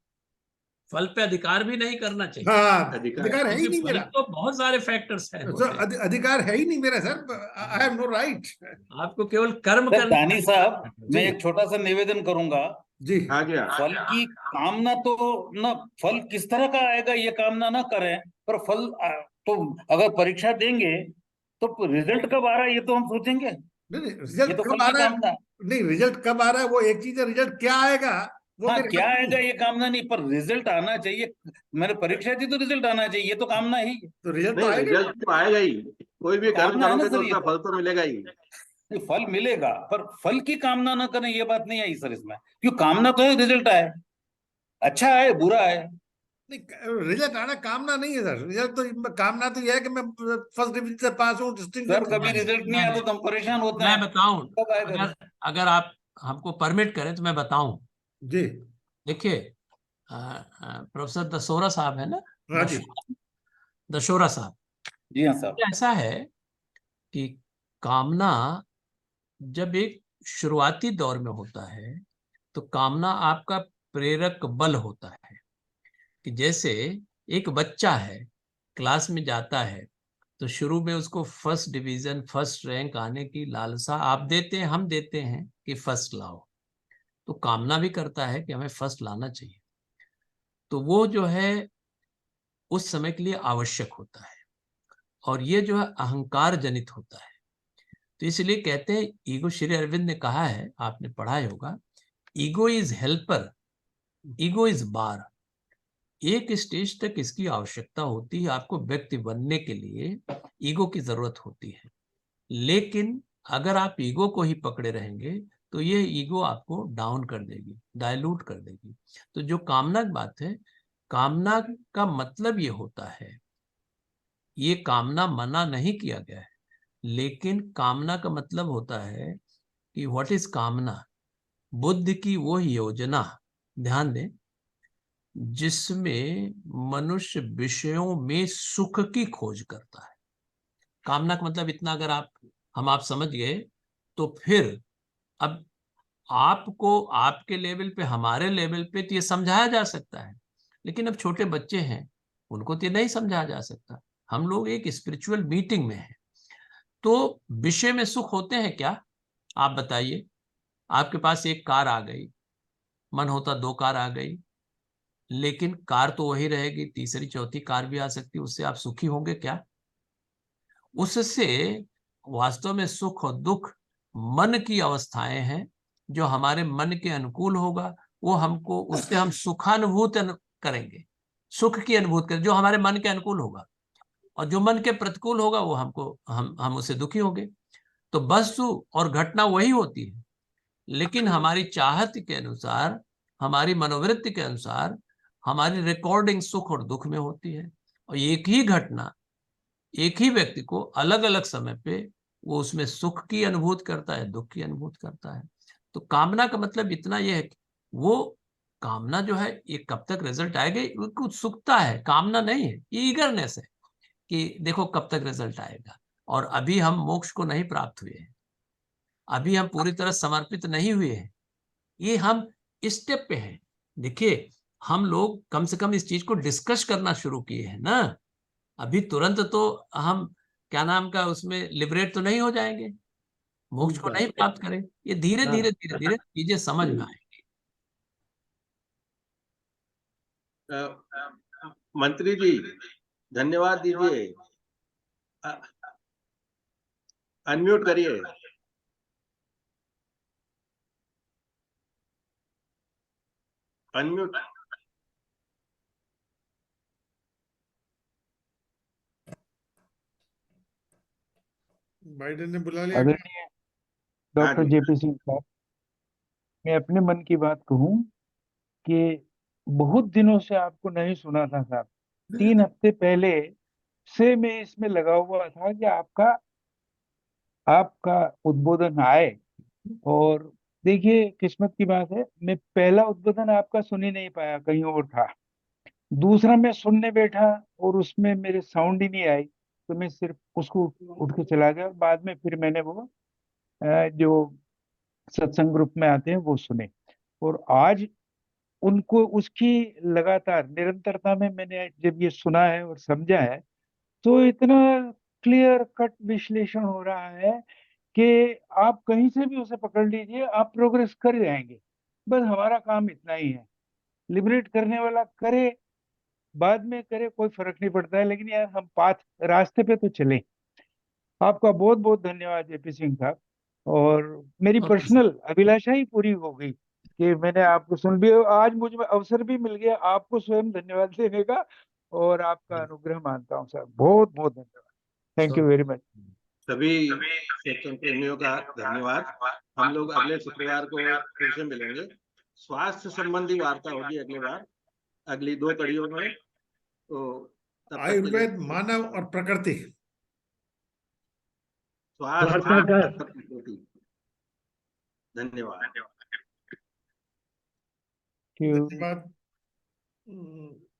फल पे अधिकार भी नहीं करना चाहिए। हाँ, अधिकार अधिकार है ही क्योंकि नहीं फल मेरा तो बहुत सारे फैक्टर्स हैं सर, होते हैं। अधिकार है ही नहीं मेरा sir. I have no right. आपको केवल कर्म सर करना दानी साहब, जी मैं एक छोटा सा निवेदन करूंगा। जी हाँ जी, हाँ। फल की कामना तो न, फल किस तरह का आएगा ये कामना ना करें, पर फल तो अगर परीक्षा देंगे तो रिजल्ट कब आ रहा है ये तो हम सोचेंगे। नहीं, ये रिजल्ट तो कब फल आ की रहा है? कामना। नहीं, रिजल्ट कब आ रहा है वो एक चीज है, रिजल्ट क्या आएगा वो हाँ, मेरे क्या हाथ में आएगा नहीं। ये कामना नहीं, पर रिजल्ट आना चाहिए। मैंने परीक्षा दी तो रिजल्ट आना चाहिए, ये तो कामना ही है। तो रिजल्ट तो नहीं, आएगा। रिजल्ट तो आएगा ही। कोई भी कर्म कामना है ना करोगे तो सर ये उसका तो। फल तो मिलेगा ही। ये फल मिलेगा, पर फल की कामना ना करें, ये बात नहीं आई सर इसमें। क्यों, कामना तो है रिजल्ट आए, अच्छा है बुरा है। नहीं, रिजल्ट आना कामना नहीं है सर। रिजल्ट तो कामना तो यह है कि मैं फर्स्ट डिवीजन से पास हूँ, डिस्टिंक्शन सर से कभी पास रिजल्ट नहीं नहीं, आता नहीं, तो हम परेशान होते मैं हैं, बताऊं, कब आएगा अगर result? अगर आप हमको परमिट करें तो मैं बताऊं। हूँ। जी। देखिए, प्रोफेसर दशोरा साहब है ना, हाँ जी। दशोरा साहब, जी हाँ साहब। ऐसा है कि कामना जब एक शुरुआती दौर में होता है तो कामना आपका प्रेरक बल होता है। कि जैसे एक बच्चा है, क्लास में जाता है, तो शुरू में उसको फर्स्ट डिवीजन, फर्स्ट रैंक आने की लालसा आप देते हैं, हम देते हैं कि फर्स्ट लाओ। तो कामना भी करता है कि हमें फर्स्ट लाना चाहिए। तो वो जो है उस समय के लिए आवश्यक होता है, और ये जो है अहंकार जनित होता है। तो इसलिए कहते हैं, ईगो, श्री अरविंद ने कहा है, आपने पढ़ा ही होगा, ego is helper, ego is bar. एक स्टेज तक इसकी आवश्यकता होती है, आपको व्यक्ति बनने के लिए ईगो की जरूरत होती है। लेकिन अगर आप ईगो को ही पकड़े रहेंगे तो ये ईगो आपको डाउन कर देगी, डायलूट कर देगी। तो जो कामना की बात है, कामना का मतलब ये होता है, ये कामना मना नहीं किया गया है, लेकिन कामना का मतलब होता है कि व्हाट इज कामना, बुद्ध की वो योजना, ध्यान दें, जिसमें मनुष्य विषयों में सुख की खोज करता है। कामना का मतलब इतना, अगर आप समझ गए तो फिर अब आपको आपके लेवल पे, हमारे लेवल पे तो ये समझाया जा सकता है, लेकिन अब छोटे बच्चे हैं, उनको तो ये नहीं समझाया जा सकता। हम लोग एक स्पिरिचुअल मीटिंग में हैं, तो विषय में सुख होते हैं क्या? आप बताइए। आपके पास एक कार आ गई, मन होता दो कार आ गई, लेकिन कार तो वही रहेगी, तीसरी चौथी कार भी आ सकती है, उससे आप सुखी होंगे क्या? उससे वास्तव में सुख और दुख मन की अवस्थाएं हैं। जो हमारे मन के अनुकूल होगा वो हमको, उससे हम सुखानुभूत करेंगे, सुख की अनुभूति करेंगे, जो हमारे मन के अनुकूल होगा। और जो मन के प्रतिकूल होगा वो हमको, हम उससे दुखी होंगे। तो वस्तु और घटना वही होती है, लेकिन हमारी चाहत के अनुसार, हमारी मनोवृत्ति के अनुसार हमारी रिकॉर्डिंग सुख और दुख में होती है। और एक ही घटना एक ही व्यक्ति को अलग अलग समय पे वो उसमें सुख की अनुभूति करता है, दुख की अनुभूति करता है। तो कामना का मतलब इतना यह है कि वो कामना जो है, ये कब तक रिजल्ट आएगा, उसकी उत्सुकता है, कामना नहीं है, ये ईगरनेस है कि देखो कब तक रिजल्ट आएगा। और अभी हम मोक्ष को नहीं प्राप्त हुए हैं, अभी हम पूरी तरह समर्पित नहीं हुए हैं, ये हम स्टेप पे हैं। देखिए, हम लोग कम से कम इस चीज को डिस्कस करना शुरू किए हैं ना। अभी तुरंत तो हम, क्या नाम का, उसमें लिबरेट तो नहीं हो जाएंगे, मोक्ष को नहीं प्राप्त करें। ये धीरे धीरे धीरे धीरे चीजें समझ में आएंगी। मंत्री जी, धन्यवाद दीजिए। अनम्यूट करिए। अनम्यूट। बाइडेन ने बुला लिया। आदरणीय हाँ डॉक्टर जी। जेपी सिंह साहब, मैं अपने मन की बात कहूं कि बहुत दिनों से आपको नहीं सुना था साहब। 3 हफ्ते पहले से मैं इसमें लगा हुआ था कि आपका आपका उद्बोधन आए। और देखिए, किस्मत की बात है, मैं पहला उद्बोधन आपका सुन ही नहीं पाया, कहीं और था। दूसरा मैं सुनने बैठा और उसमें मेरे साउंड ही नहीं आई, तो मैं सिर्फ उसको उठ के चला गया। और बाद में फिर मैंने वो जो सत्संग ग्रुप में आते हैं वो सुने। और आज उनको उसकी लगातार निरंतरता में मैंने जब ये सुना है और समझा है, तो इतना क्लियर कट विश्लेषण हो रहा है कि आप कहीं से भी उसे पकड़ लीजिए, आप प्रोग्रेस कर जाएंगे। बस हमारा काम इतना ही है, लिबरेट करने वाला करे, बाद में करे, कोई फर्क नहीं पड़ता है, लेकिन यार हम रास्ते पे तो चले। आपका बहुत बहुत धन्यवाद जेपी सिंह साहब। और मेरी ओके सर। पर्सनल अभिलाषा ही पूरी हो गई कि मैंने आपको सुन भी, आज मुझ में अवसर भी मिल गया आपको स्वयं धन्यवाद देने का, और आपका अनुग्रह मानता हूँ सर। बहुत बहुत धन्यवाद। Thank you very much. सभी सत्संग प्रेमियों का धन्यवाद। हम लोग अगले शुक्रवार को फिर से मिलेंगे। स्वास्थ्य संबंधी वार्ता होगी अगली बार, अगली 2 कड़ियों में। तो तब तक के लिए आयुर्वेद, मानव और प्रकृति। स्वास्थ्य वार्ताकार। और प्रकृति। धन्यवाद। Thank you. धन्यवाद।